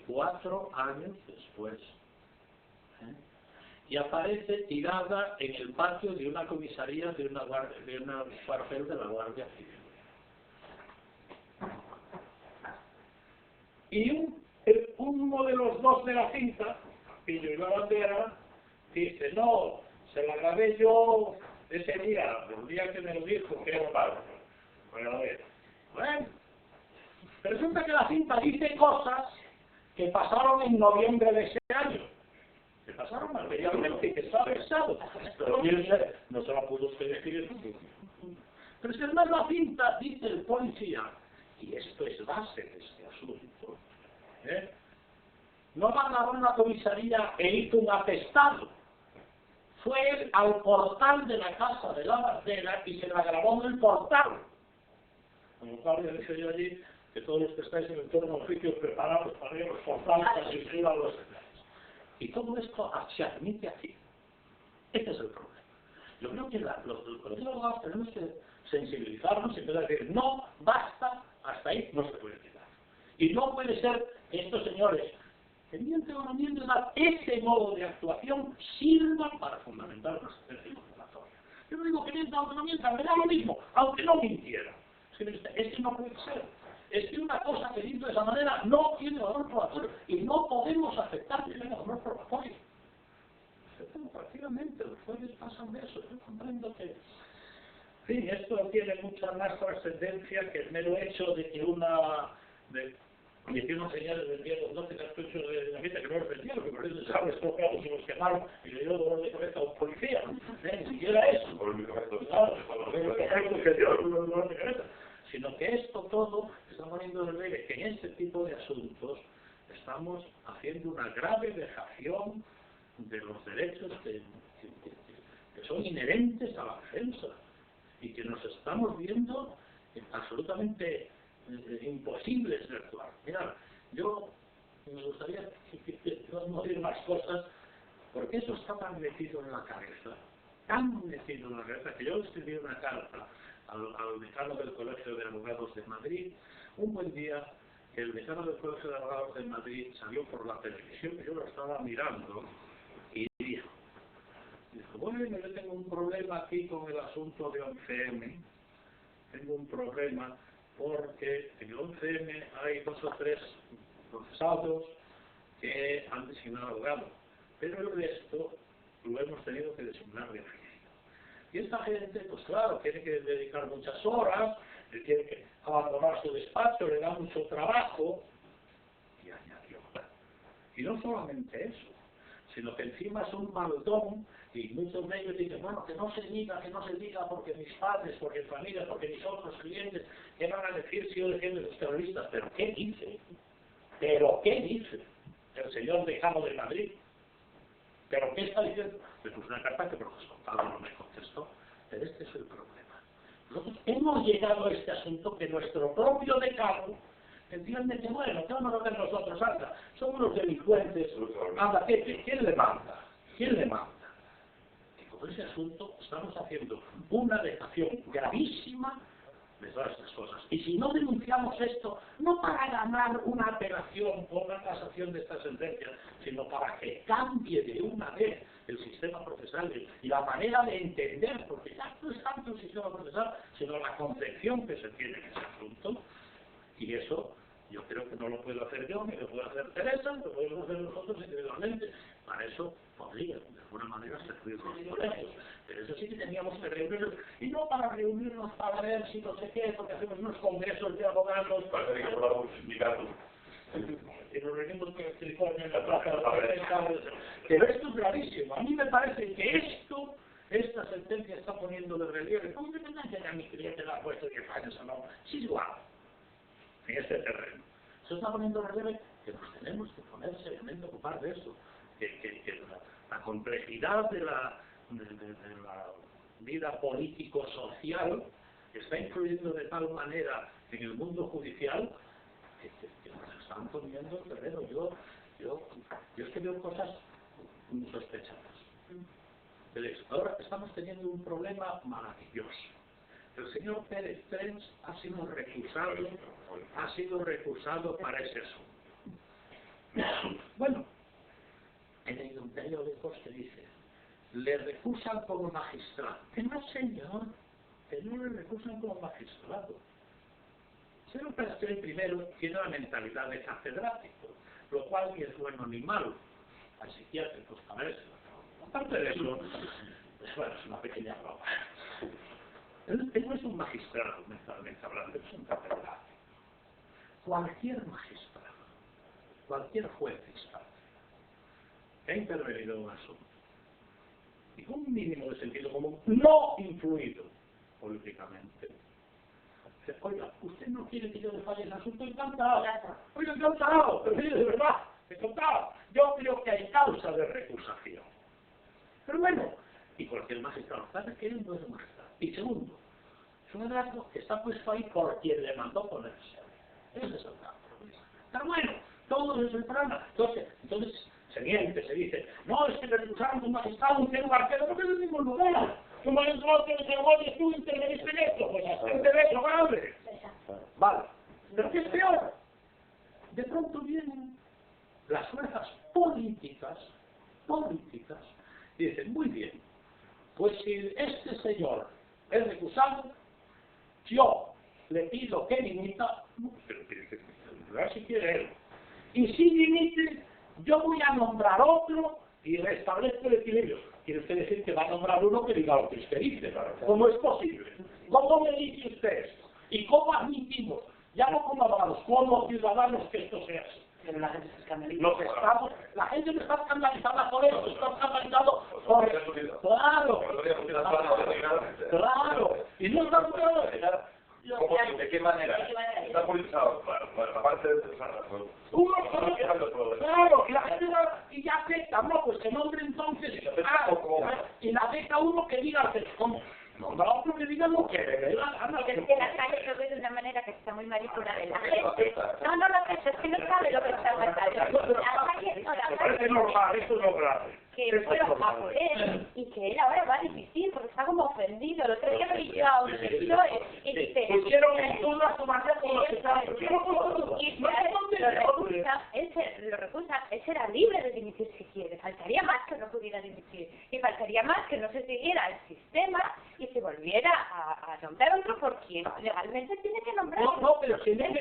4 años después. Y aparece tirada en el patio de una comisaría de una cuartel de la Guardia Civil. Y uno de los dos de la cinta, Pillo y Lavandera, dice, no, se la grabé yo ese día, el día que me lo dijo, que era padre. Bueno, a ver. Bueno, resulta que la cinta dice cosas que pasaron en noviembre de ese año. Que pasaron materialmente y que está pesado. Pero piense, no se la pudo usted decir. Pero si además la cinta dice el policía, y esto es base de este asunto, no mandaron a la comisaría e hizo un atestado. Fue al portal de la casa de Lavandera y se la grabó en el portal. Como tal, ya dije yo allí que todos los que estáis en el entorno oficios preparados para ir a los portales para asistir a los detalles. Y todo esto se admite aquí. Este es el problema. Yo creo que los colegios de abogados tenemos que sensibilizarnos y empezar a decir, no, basta, hasta ahí no se puede quedar. Y no puede ser que estos señores, que mienten o no mienten, ese modo de actuación sirva para fundamentar una sentencia condenatoria. Yo no digo que mientan o no mientan, me da lo mismo, aunque no mintieran. Es que no puede ser. Es que una cosa que dice de esa manera no tiene valor probatorio y no podemos aceptar que tenga valor probatorio. Prácticamente los jueces pasan de eso. Yo comprendo que, sí, esto tiene mucha más trascendencia que el mero hecho de que una señal del día 12 cartuchos de dinamita que no los vendieron, que por eso se abre estropeados y los quemaron y le dio dolor de cabeza a un policía. Ni siquiera eso. Sino que esto todo está poniendo de relieve que en este tipo de asuntos estamos haciendo una grave vejación de los derechos que son inherentes a la defensa y que nos estamos viendo absolutamente imposibles de actuar. Mirad, yo me gustaría no decir más cosas porque eso está tan metido en la cabeza, que yo escribí una carta al decano del Colegio de Abogados de Madrid, un buen día que el decano del Colegio de Abogados de Madrid salió por la televisión y yo lo estaba mirando y dijo, bueno, yo tengo un problema aquí con el asunto de 11M, tengo un problema porque en el 11M hay 2 o 3 procesados que han designado abogado, pero el resto lo hemos tenido que designar de oficio. Y esta gente, pues claro, tiene que dedicar muchas horas, tiene que abandonar su despacho, le da mucho trabajo, y añadió. Y no solamente eso, sino que encima es un maldón, y muchos de ellos dicen, bueno, que no se diga, porque mis padres, porque mi familia, porque mis otros clientes, ¿qué van a decir si yo defiendo a los terroristas? ¿Pero qué dice? El señor decano de Madrid? ¿Pero qué está diciendo? Me puso una carta que el profesor Pablo no me contestó. Pero este es el problema. Nosotros hemos llegado a este asunto que nuestro propio decano entiende que, bueno, ¿qué vamos a hacer nosotros? Anda, son unos delincuentes. Anda, ¿quién le manda? Y con ese asunto estamos haciendo una dejación gravísima de todas estas cosas. Y si no denunciamos esto, no para ganar una apelación o una casación de esta sentencia, sino para que cambie de una vez el sistema procesal y la manera de entender, porque ya no es tanto el sistema procesal, sino la concepción que se tiene en ese asunto. Y eso yo creo que no lo puedo hacer yo, ni lo puedo hacer Teresa, ni lo podemos hacer nosotros individualmente. Para eso podría, de alguna manera, servir los colegios. Pero eso sí que teníamos que reunirnos, y no para reunirnos para ver si no sé qué, porque hacemos unos congresos de abogados. Parece que por un sindicato. Y nos reunimos con el California en la plaza de la defensa. Pero esto es gravísimo. A mí me parece que esta sentencia está poniendo de relieve, con independencia de a mi cliente la ha puesto que fallos o no, sí es igual, en este terreno. Eso está poniendo de relieve que nos tenemos que poner seriamente a ocupar de eso. Que la complejidad de la vida político-social está influyendo de tal manera en el mundo judicial que nos están poniendo el terreno. Yo es que veo cosas sospechadas. Ahora estamos teniendo un problema maravilloso. El señor Pérez Trens ha sido recusado para ese asunto. Bueno, he leído un periódico que dice, le recusan como magistrado. Que no, señor, que no le recusan como magistrado. Señor Pérez Trens primero tiene la mentalidad de catedrático, lo cual ni es bueno ni malo. Hay psiquiátricos para eso. Aparte de eso, bueno, es una pequeña broma. Él no es un magistrado, mentalmente hablando, es un catedrático. Cualquier magistrado, cualquier juez fiscal, que ha intervenido en un asunto, y con un mínimo de sentido común, no influido políticamente, dice, oiga, ¿usted no quiere que yo le falle el asunto? Encantado. Oiga, encantado, pero mire, de verdad, encantado. Yo creo que hay causa de recusación. Pero bueno, y cualquier magistrado, ¿sabe que él no es un magistrado? Y segundo, es un liderazgo que está puesto ahí por quien le mandó ponerse. Ese es el caso. Pero bueno, todo es el problema. Entonces se miente, se dice, no, es que le recusaron un magistrado, un arquero, no es el mismo lugar. Un que dice, oye, tú interveniste en esto, pues hacerte eso, grave. Vale. Pero ¿qué es peor? De pronto vienen las fuerzas políticas, y dicen, muy bien, pues si este señor es recusado, yo le pido que dimita, pero si quiere él. Y si dimite, yo voy a nombrar otro y restablezco el equilibrio. Quiere usted decir que va a nombrar uno que diga lo que usted dice. ¿Cómo es posible? ¿Cómo me dice usted esto? ¿Y cómo admitimos, ya no como abogados, como ciudadanos, que esto sea así? Pero la gente se escandaliza. La gente no está escandalizada por eso, está escandalizado por... Claro. Y no está ¿De qué manera? Está politizado. Aparte de claro, y la gente y ya afecta, no, pues que nombre entonces, y la afecta uno que diga, ¿cómo? No, la otro que diga lo que es que la calle lo ve de una manera que está muy manipulada. La gente, no lo afecta, es que no sabe lo que está pasando. La calle, no, la calle, es normal, eso es normal. Que fueron a por él y que él ahora va a difícil porque está como ofendido. El otro día me vi yo a un sector y dice... Pusieron en duda a su manera con los lo recusa, él será libre de dimitir si quiere. Faltaría más que no pudiera dimitir. Y faltaría más que no se siguiera el sistema y se volviera a nombrar otro por quien legalmente tiene que nombrar. No, pero si no a mí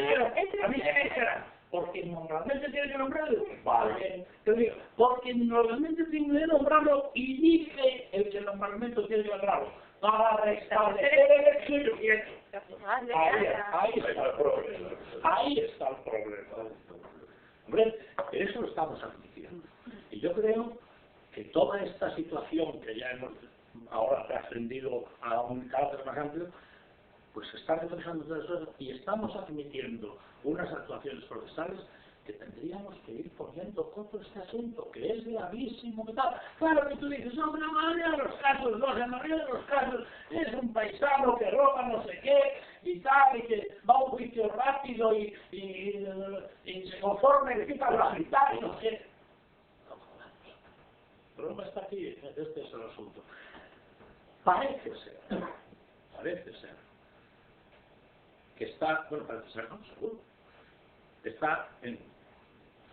se me dijera, porque normalmente tiene que nombrarlo. Vale. Te digo, porque normalmente tiene que nombrarlo y dice el que normalmente tiene que nombrarlo. Para restablecer el equilibrio. Ahí está el problema. Ahí está el problema. Hombre, eso lo estamos admitiendo. Y yo creo que toda esta situación que ya hemos ahora trascendido a un carácter más amplio, pues se está reflejando todo eso y estamos admitiendo unas actuaciones procesales que tendríamos que ir poniendo coto a este asunto, que es gravísimo, que tal. Claro que tú dices, no, pero en la mayoría de los casos, no, en la mayoría de los casos es un paisano que roba no sé qué, y tal, y que va a un juicio rápido y se conforma y le quita la mitad y no sé. El problema está aquí, este es el asunto. Parece ser que está, bueno, parece ser, no, seguro, está en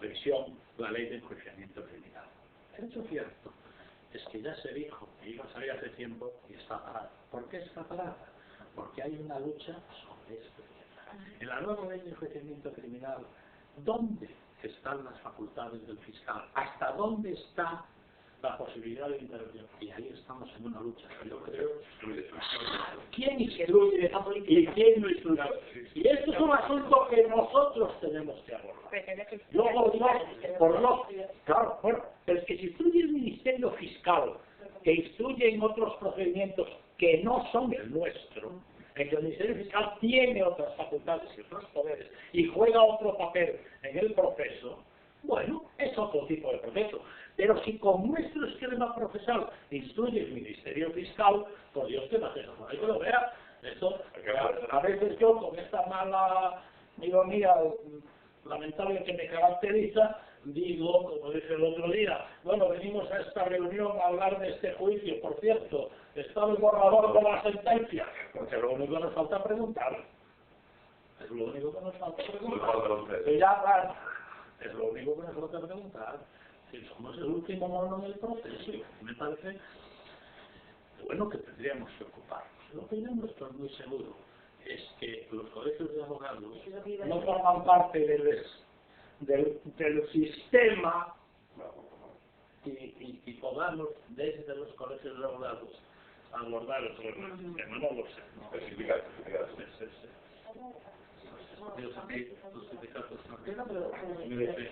revisión la ley de enjuiciamiento criminal. El hecho cierto es que ya se dijo que iba a salir hace tiempo y está parada. ¿Por qué está parada? Porque hay una lucha sobre este tema. En la nueva ley de enjuiciamiento criminal, ¿dónde están las facultades del fiscal? ¿Hasta dónde está la posibilidad de intervención? Y ahí estamos en una lucha. Yo creo, ¿quién instruye y quién no instruye? Y esto es un asunto que nosotros tenemos que abordar. Claro, bueno, pero es que si instruye el Ministerio Fiscal, que instruye en otros procedimientos que no son el nuestro, en que el Ministerio Fiscal tiene otras facultades y otros poderes y juega otro papel en el proceso, bueno, es otro tipo de proceso. Pero si con nuestro esquema procesal instruye el Ministerio Fiscal, por Dios que no se nos que lo vea. Esto, a veces yo, con esta mala ironía lamentable que me caracteriza, digo, como dije el otro día, bueno, venimos a esta reunión a hablar de este juicio, por cierto, está el borrador de la sentencia, porque lo único que nos falta preguntar. Es lo único que nos falta preguntar. Es lo único que nos falta preguntar. Si somos el último mono del proceso, me parece bueno que tendríamos que ocuparnos. Lo que yo no estoy muy seguro es que los colegios de abogados no forman parte del sistema y podamos desde los colegios de abogados abordar el problema. No lo sé.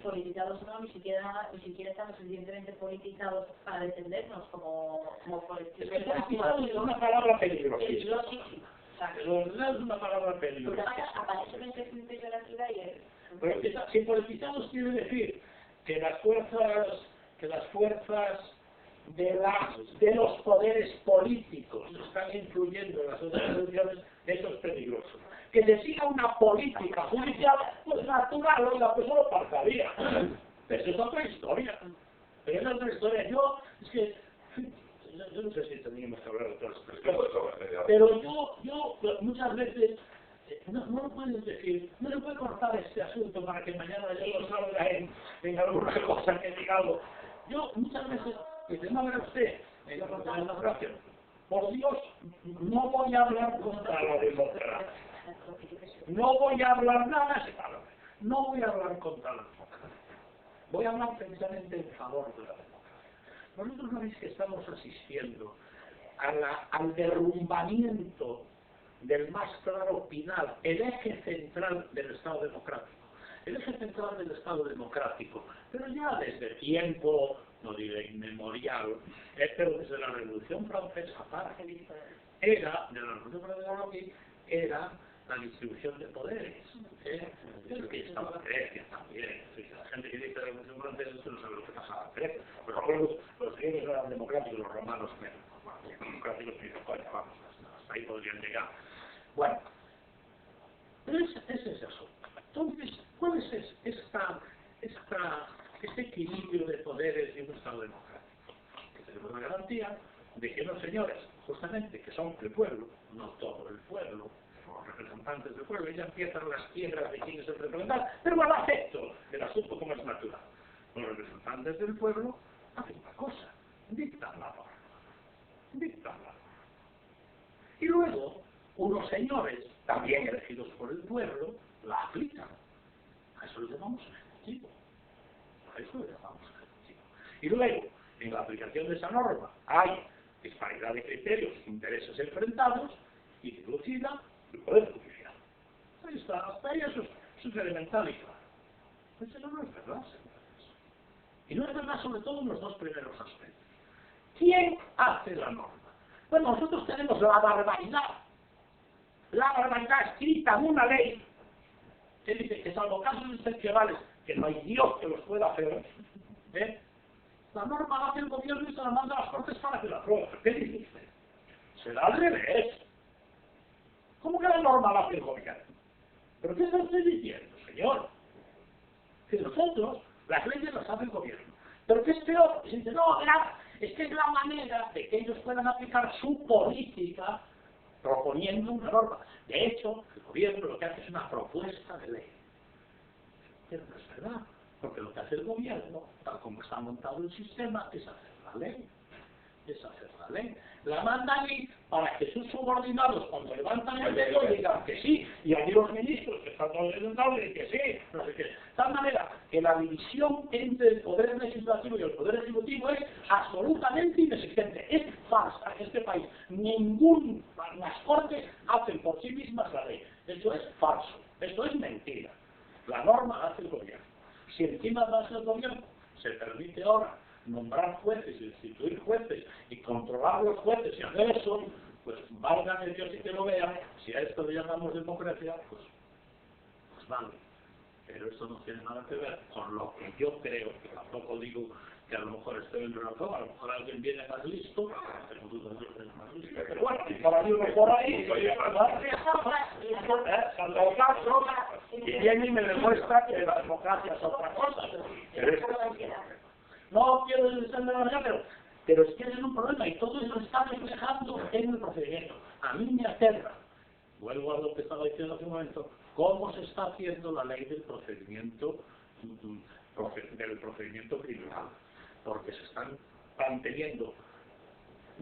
Politizados no, ni siquiera estamos suficientemente politizados para defendernos como colectivos. Politizado es una palabra peligrosa. Es una palabra peligrosa. Aparentemente peyorativa y si politizados quiere decir que las fuerzas de los poderes políticos están influyendo en las otras instituciones, eso es peligroso. Que le siga una política judicial, pues natural, oiga, pues solo faltaría. Pero eso es otra historia. Yo no sé si teníamos que hablar de todas estas cosas. Pero yo muchas veces, no puedes decir, no se puede cortar este asunto para que mañana yo lo salga en alguna cosa que diga algo. Yo muchas veces, dice, no, verá usted, en la oración, por Dios, no voy a hablar contra la democracia. No voy a hablar nada, no voy a hablar contra la democracia. Voy a hablar precisamente en favor de la democracia. Nosotros no veis que estamos asistiendo al derrumbamiento del más claro pilar, el eje central del Estado democrático. El eje central del Estado democrático, pero ya desde tiempo, no diré inmemorial, pero desde la Revolución Francesa era la distribución de poderes. Es que estaba en Grecia también. La gente que dice la Revolución Francesa no sabe lo que pasaba en Grecia. Pero los griegos eran democráticos, los romanos menos. Los democráticos dicen, coño, vamos, hasta ahí podrían llegar. Bueno, pero ese es el asunto. Entonces, ¿cuál es este equilibrio de poderes en un Estado democrático? Que tenemos la garantía de que los señores, justamente, que son el pueblo, no todo el pueblo, los representantes del pueblo, ya empiezan las quiebras de quién es el representante, pero bueno, acepto el asunto como es natural. Los representantes del pueblo hacen una cosa, dictan la norma. Y luego, unos señores, también elegidos por el pueblo, la aplican. A eso lo llamamos ejecutivo. Y luego, en la aplicación de esa norma, hay disparidad de criterios, intereses enfrentados y dilucida el poder judicial. Ahí está, hasta ahí eso es elemental y claro. Pues eso no es verdad, señores. Y no es verdad sobre todo en los dos primeros aspectos. ¿Quién hace la norma? Bueno, nosotros tenemos la barbaridad escrita en una ley que dice que salvo casos excepcionales, que no hay Dios que los pueda hacer, la norma la hace el gobierno y se la manda a las Cortes para que la aprueben. ¿Qué dice usted? Será al revés. ¿Cómo que la norma la hace el gobierno? ¿Pero qué está usted diciendo, señor? Que nosotros, las leyes las hace el gobierno. ¿Pero qué es peor? Y dice, no, verá, es que es la manera de que ellos puedan aplicar su política proponiendo una norma. De hecho, el gobierno lo que hace es una propuesta de ley. Pero no es verdad, porque lo que hace el gobierno, tal como está montado el sistema, es hacer la ley. La mandan ahí para que sus subordinados, cuando levantan el dedo, digan que sí, y allí los ministros que están todos sentados dicen que sí, no sé qué. De tal manera que la división entre el poder legislativo y el poder ejecutivo es absolutamente inexistente, es falsa en este país. Las Cortes hacen por sí mismas la ley. Eso es falso, esto es mentira. La norma la hace el gobierno. Si encima la hace el gobierno, se permite ahora nombrar jueces y destituir jueces y controlar los jueces y hacer eso, pues válgame Dios y que lo vean. Si a esto le llamamos democracia, pues vale. Pero esto no tiene nada que ver con lo que yo creo, que tampoco digo que a lo mejor estoy en razón, a lo mejor alguien viene más listo, pero bueno, por ahí uno por ahí, y viene y me demuestra que la democracia es otra cosa. No quiero decir nada, pero es que es un problema y todo eso está reflejando en el procedimiento. A mí me aterra, vuelvo a lo que estaba diciendo hace un momento, cómo se está haciendo la ley del procedimiento criminal, porque se están manteniendo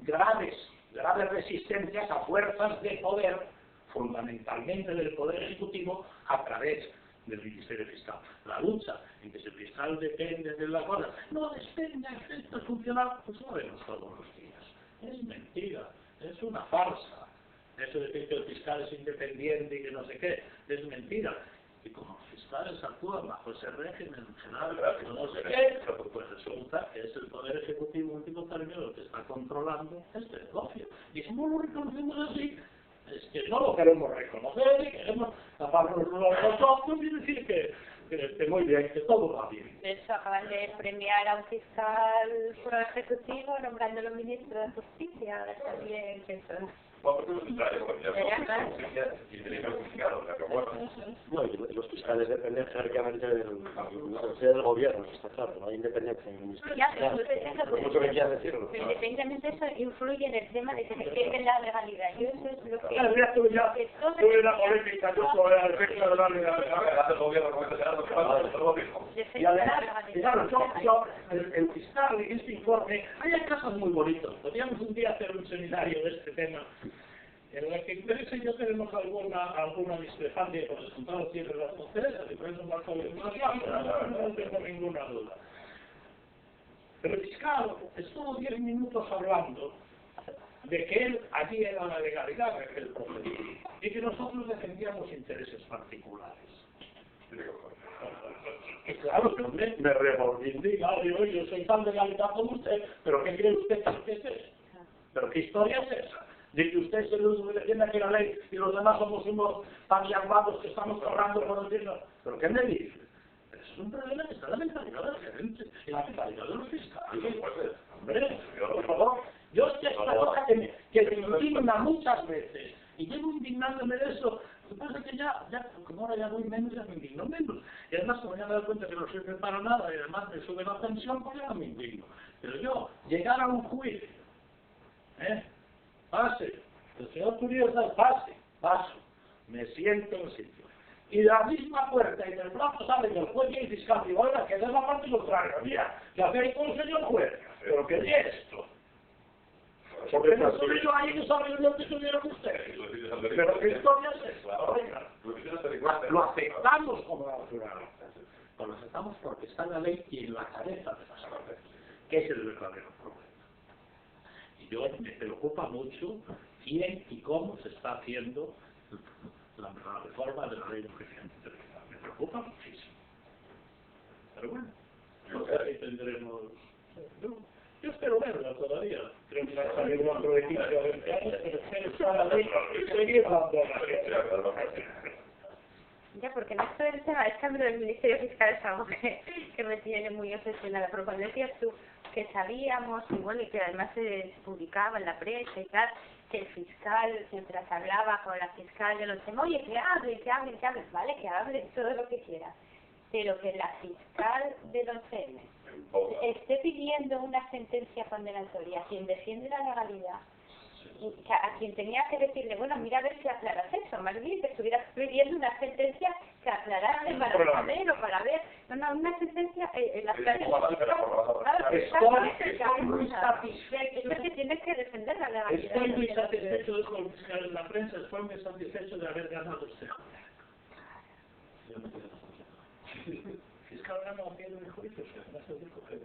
graves resistencias a fuerzas de poder, fundamentalmente del poder ejecutivo, a través del Ministerio Fiscal. La lucha en que si el fiscal depende de la cosa, no depende de efecto funcional, pues lo vemos todos los días. Es mentira, es una farsa. Eso de que el fiscal es independiente y que no sé qué, es mentira. Y como los fiscales actúan bajo ese régimen general, no sé qué, pues resulta que es el Poder Ejecutivo último término lo que está controlando este negocio. Y si no lo reconocemos así, es que no lo queremos reconocer y queremos taparnos los ojos y decir que muy bien, que todo va bien. De hecho, acaban de premiar a un fiscal pro ejecutivo nombrándolo ministro de Justicia. Ahora también que son Bueno, porque no no, y los fiscales dependen jerárquicamente del gobierno, está claro, no hay independencia en el ministerio. Ya, pero eso, Por mucho que quieras decirlo. pero independientemente de eso influye en el tema de que se quede la legalidad. Yo eso es lo que... Ya tuve una polémica yo sobre el efecto de la legalidad. el gobierno con este Gerardo, que va a hacer lo mismo. Y además, claro, el fiscal en este informe, hay casos muy bonitos. Podríamos un día hacer un seminario de este tema, en el que Teresa y yo tenemos alguna discrepancia con el resultado siempre de las conferencias, y por eso marco no tengo ninguna duda. Pero el fiscal estuvo 10 minutos hablando de que él allí era la legalidad de aquel procedimiento y que nosotros defendíamos intereses particulares. Y claro, que me reivindica, digo, yo soy tan legalidad como usted, pero ¿qué cree usted que es eso? ¿Pero qué historia es esa? De que usted se defiende que la ley y los demás somos unos tan llamados que estamos cobrando por el dinero. ¿Pero qué me dice? Es un problema que está en la mentalidad de la gente y la mentalidad de los fiscales. Hombre, por favor, yo es esta cosa que me indigna muchas veces y llevo indignándome de eso. Lo que pasa es que ya, como ahora ya voy menos, ya me indigno menos. Y además, como ya me doy cuenta que no sirve para nada y además me sube la pensión, pues ya no me indigno. Pero yo, llegar a un juicio, pase, el señor Curiosa, paso, me siento en el sitio. Y de la misma puerta y del brazo sale que el juez y el fiscal digo, oiga, que es la parte contraria, mira, que hace con el señor juez, pero ¿qué es esto? Porque no estoy yo ahí que sabe lo que tuvieron ustedes. Pero ¿qué historia es esa? Oiga, lo aceptamos como la naturaleza. Lo aceptamos porque está en la ley y en la cabeza de las cosas, que es el verdadero problema. Y yo me preocupa mucho quién y cómo se está haciendo la reforma de la ley de enjuiciamiento criminal. Me preocupa muchísimo. Pero bueno, no sé si tendremos... Yo espero verla todavía. Creo que va a salir dentro de 15 o 20 años, pero espero estar ahí y seguir dando Ya, porque no estoy el tema del cambio del Ministerio Fiscal es algo que me tiene muy obsesionada. Pero cuando decías tú que sabíamos, y bueno, y que además se publicaba en la prensa y tal, que el fiscal, mientras hablaba con la fiscal de los temas, oye, que hable, vale, que hable todo lo que quiera. Pero que la fiscal de los CM esté pidiendo una sentencia condenatoria a quien defiende la legalidad, y a quien tenía que decirle, bueno, mira a ver si aclaras eso, más bien que estuvieras pidiendo una sentencia que aclarase para saber o para ver, no, una sentencia, la estoy muy satisfecho. Es que tienes que defender la legalidad. Estoy muy satisfecho de como fiscal en la prensa, estoy muy satisfecho de haber ganado este juicio. Yo me quedo fiscal ganó a pie de juicio, se dijo que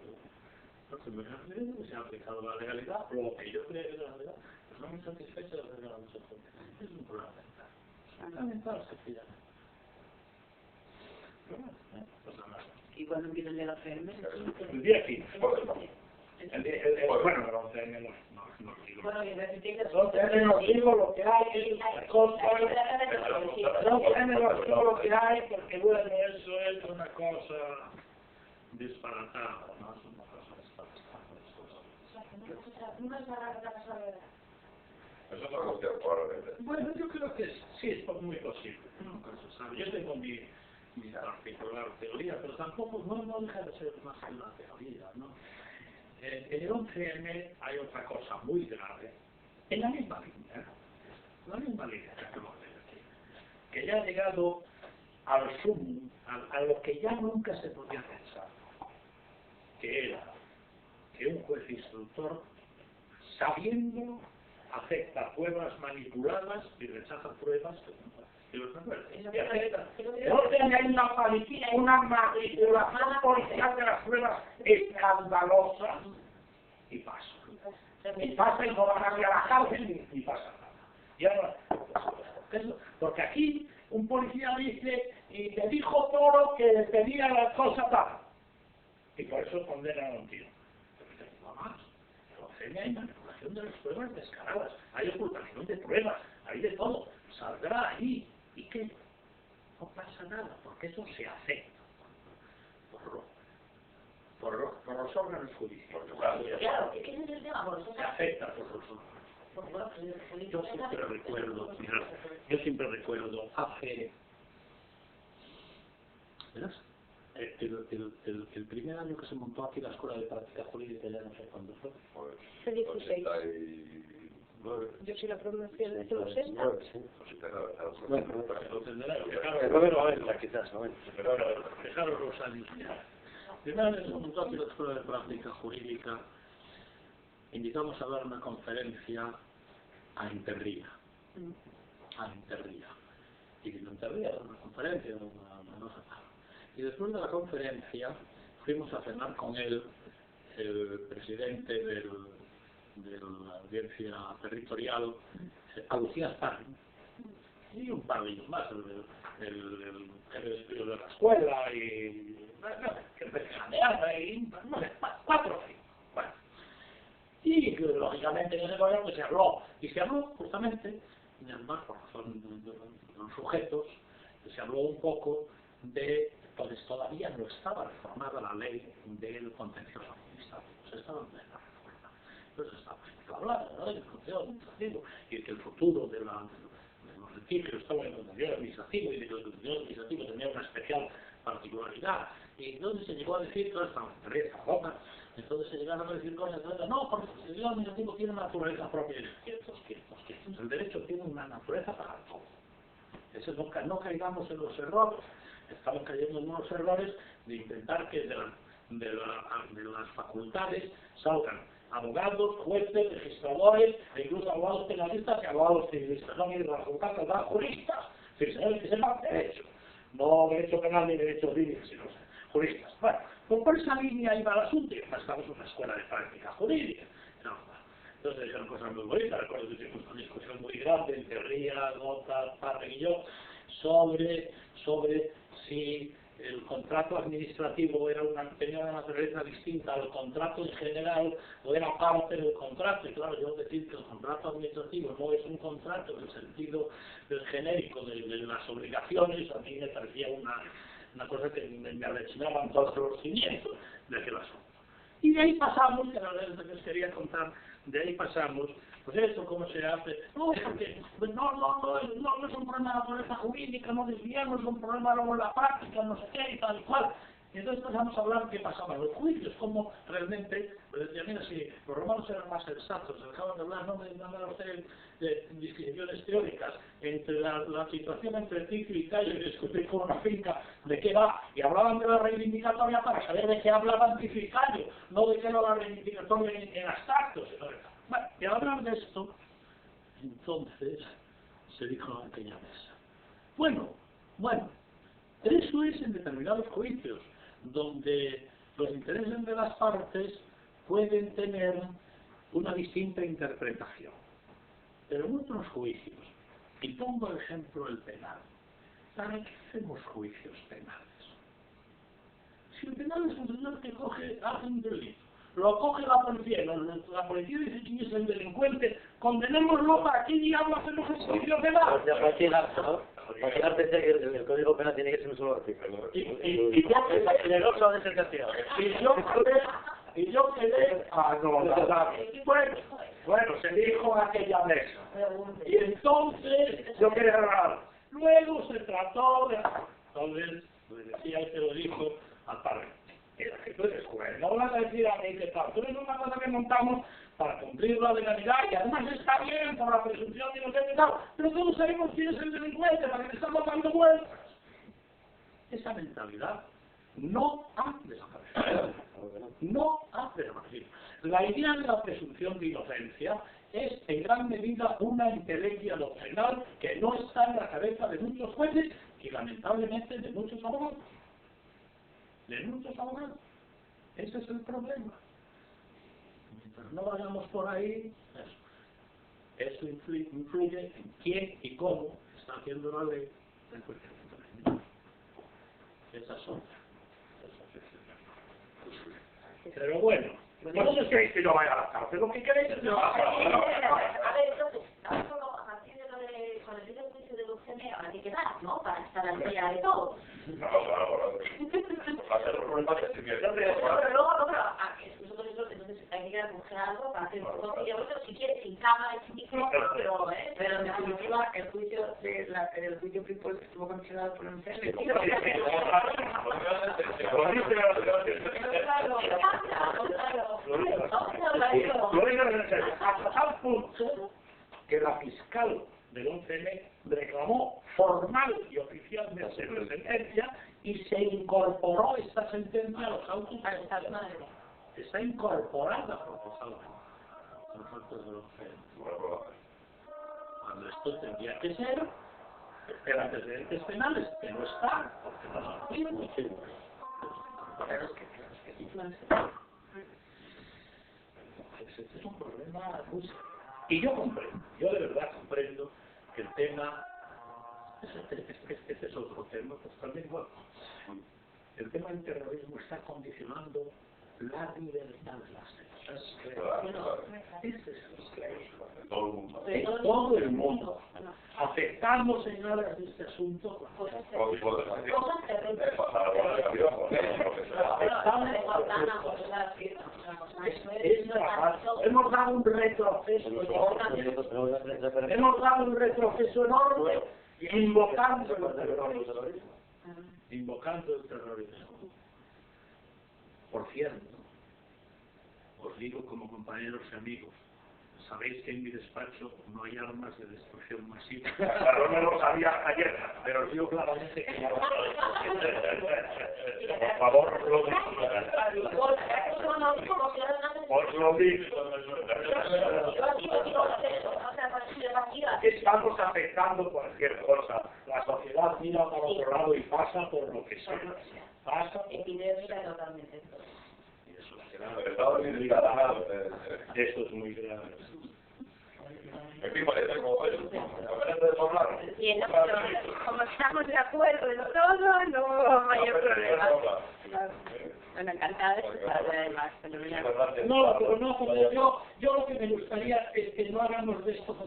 se ha aplicado la legalidad, lo que yo creo que es la legalidad, pues no me satisfecho de haber ganado ese juicio. Es un problema mental. Fundamental, sencillamente. Pero bueno, pues nada más. ¿Y cuándo empieza el de la FM? El día 15. Bueno, pero no tenemos Bueno, y entiendes. no tenemos lo que hay, no tenemos lo que hay, porque bueno, eso es una cosa disparatada, ¿no? Es una cosa disparatada. Eso es una cuestión probablemente. Bueno, yo creo que sí, es muy posible. Nunca se sabe. Yo tengo mi particular teoría, pero tampoco no deja de ser más que una teoría, ¿no? En el 11M hay otra cosa muy grave, en la misma línea que acabo de decir, que ya ha llegado al sumo, a lo que ya nunca se podía pensar, que era que un juez instructor, sabiendo, acepta pruebas manipuladas y rechaza pruebas que los no tenéis una manipulación policial de las pruebas escandalosas y pasa. Y pasa y no van a ir a la cárcel y pasa nada. Y ahora, porque aquí un policía dice y te dijo Toro que tenía la cosa tal. Y por eso condenan a un tío. Pero no más. Entonces hay manipulación de las pruebas descaradas. Hay ocultación de pruebas. Hay de todo. Saldrá ahí. ¿Y qué? No pasa nada, porque eso se acepta por los órganos judiciales. Claro, ¿qué es el tema? Se acepta por los órganos. Yo siempre recuerdo hace... ¿Verás? El primer año que se montó aquí la Escuela de Práctica Jurídica, ya no sé cuándo fue. Fue 16. 89. Yo soy la promoción de 80. Bueno, Entonces, 90 quizás, 90. fijaros los años ya. Primero año se montó aquí la Escuela de Práctica Jurídica. Invitamos a dar una conferencia a Interría. Y en Interría dar una conferencia, una tal. Y después de la conferencia fuimos a cenar con él, el presidente de la audiencia territorial, Lucía Sparring, y un par de ellos más, el de la escuela y que empezó y no sé, 4 o 5. Bueno. Y lógicamente en ese momento se habló justamente, en el marco de los sujetos, se habló un poco de, pues todavía no estaba reformada la ley del contencioso administrativo, se estaba en plena reforma. Entonces estaba hablando, ¿no?, del contencioso administrativo y que el futuro de los litigios estaba en el contencioso administrativo y de que el contencioso administrativo tenía una especial particularidad. Y entonces se llegó a decir, toda esta boca, entonces se llegaron a decir cosas, no, porque el contencioso administrativo tiene una naturaleza propia. El derecho tiene una naturaleza para todo. Eso no caigamos en los errores. Estamos cayendo en unos errores de intentar que de las facultades salgan abogados, jueces, registradores, e incluso abogados penalistas y abogados civilistas. No, mire, la facultad saldrá juristas, que sepan derecho. No derecho penal ni derecho civil, sino juristas. Bueno, pues por esa línea iba el asunto y estamos en una escuela de práctica jurídica. Entonces dijeron cosas muy bonitas, recuerdo que tuvimos una discusión muy grande entre Rías, Gota, Parre y yo, sobre si el contrato administrativo tenía una naturaleza distinta al contrato en general o era parte del contrato. Y claro, yo decir que el contrato administrativo no es un contrato en el sentido del genérico de las obligaciones, a mí me parecía una cosa que me avecinaban todos los cimientos de aquel asunto. Y de ahí pasamos, que la verdad es que les quería contar, de ahí pasamos, pues eso, cómo se hace. No, porque no es un problema de naturaleza jurídica, no desviamos, es un problema luego en la práctica, no sé qué y tal y cual. Y entonces empezamos a hablar de qué pasaba en los juicios, cómo realmente, pues decía, mira, si los romanos eran más sensatos, dejaban de hablar, no me ustedes de disquisiciones teóricas, entre la situación entre Ticio y Cayo y discutir con una finca de qué va, y hablaban de la reivindicatoria para saber de qué hablaban Ticio y Cayo, no de qué era la reivindicatoria en abstracto, sino de... Bueno, y al hablar de esto, entonces se dijo en aquella mesa, bueno, eso es en determinados juicios, donde los intereses de las partes pueden tener una distinta interpretación. Pero en otros juicios, y pongo el ejemplo del penal, ¿para qué hacemos juicios penales? Si el penal es un señor que hace un delito, lo coge la policía dice quién es el delincuente, condenémoslo, ¿para qué diablos hacemos un juicio penal? Para que pensé que el Código Penal tiene que ser un solo artículo. Y yo quedé bueno, se dijo en aquella mesa. Y entonces yo quería hablar. Luego se trató de... Entonces, decía el que lo dijo al padre. Mira, que tú eres juez, no vas a decir a mí que tal. Tú eres una cosa que montamos para cumplir la legalidad y además está bien por la presunción de inocente y tal. Pero todos sabemos quién es el delincuente, para que te estamos dando vueltas. Esa mentalidad no ha desaparecido. No ha desaparecido. La idea de la presunción de inocencia es en gran medida una entelequia doctrinal que no está en la cabeza de muchos jueces y lamentablemente de muchos abogados. Ese es el problema. Mientras no vayamos por ahí, eso influye en quién y cómo está haciendo la ley en cualquier momento. Esas son. Pero bueno, ¿vosotros queréis que yo vaya a la cárcel? ¿Lo que queréis es que yo vaya a la cárcel? A ver, entonces, a partir de lo de, con el video de juicio de Lucene, habrá que quedar, ¿no? Para estar al día de todo. No, claro. Va a ser un problema que se pierde. Pero luego, entonces hay que quedar congelado algo para hacer un poco de otro, si quieres sin cámara y sin micrófono, pero en definitiva el juicio el juicio People estuvo condicionado por un CERN. Al punto que la fiscal del 11M reclamó formal y oficialmente la sentencia y se incorporó esta sentencia a los autos. Está incorporada procesalmente a los autos del 11M. Cuando esto tendría que ser el antecedentes penales, que no está, porque no son firmes. Este es un problema justo. Y yo comprendo, yo de verdad comprendo que el tema, este es otro tema, pues también igual. El tema del terrorismo está condicionando la libertad de las personas. Ese es el problema. En todo el mundo. Afectamos, señoras, de este asunto. Hemos dado un retroceso enorme. Hemos dado un retroceso enorme invocando el terrorismo. Invocando el terrorismo. Por cierto, os digo como compañeros y amigos, sabéis que en mi despacho no hay armas de destrucción masiva. Claro, no lo sabía ayer, pero os digo claramente que no. Por favor, os lo digo. Os lo digo. Estamos afectando cualquier cosa. La sociedad mira para otro lado y pasa por lo que sea. Pasa por... Epidemia totalmente. Eso es muy grave. Y en como estamos de acuerdo en todo, no hubo mayor problema. Bueno, encantada de escuchar además, fenomenal. No, pero no, yo lo que me gustaría es que no hagamos de esto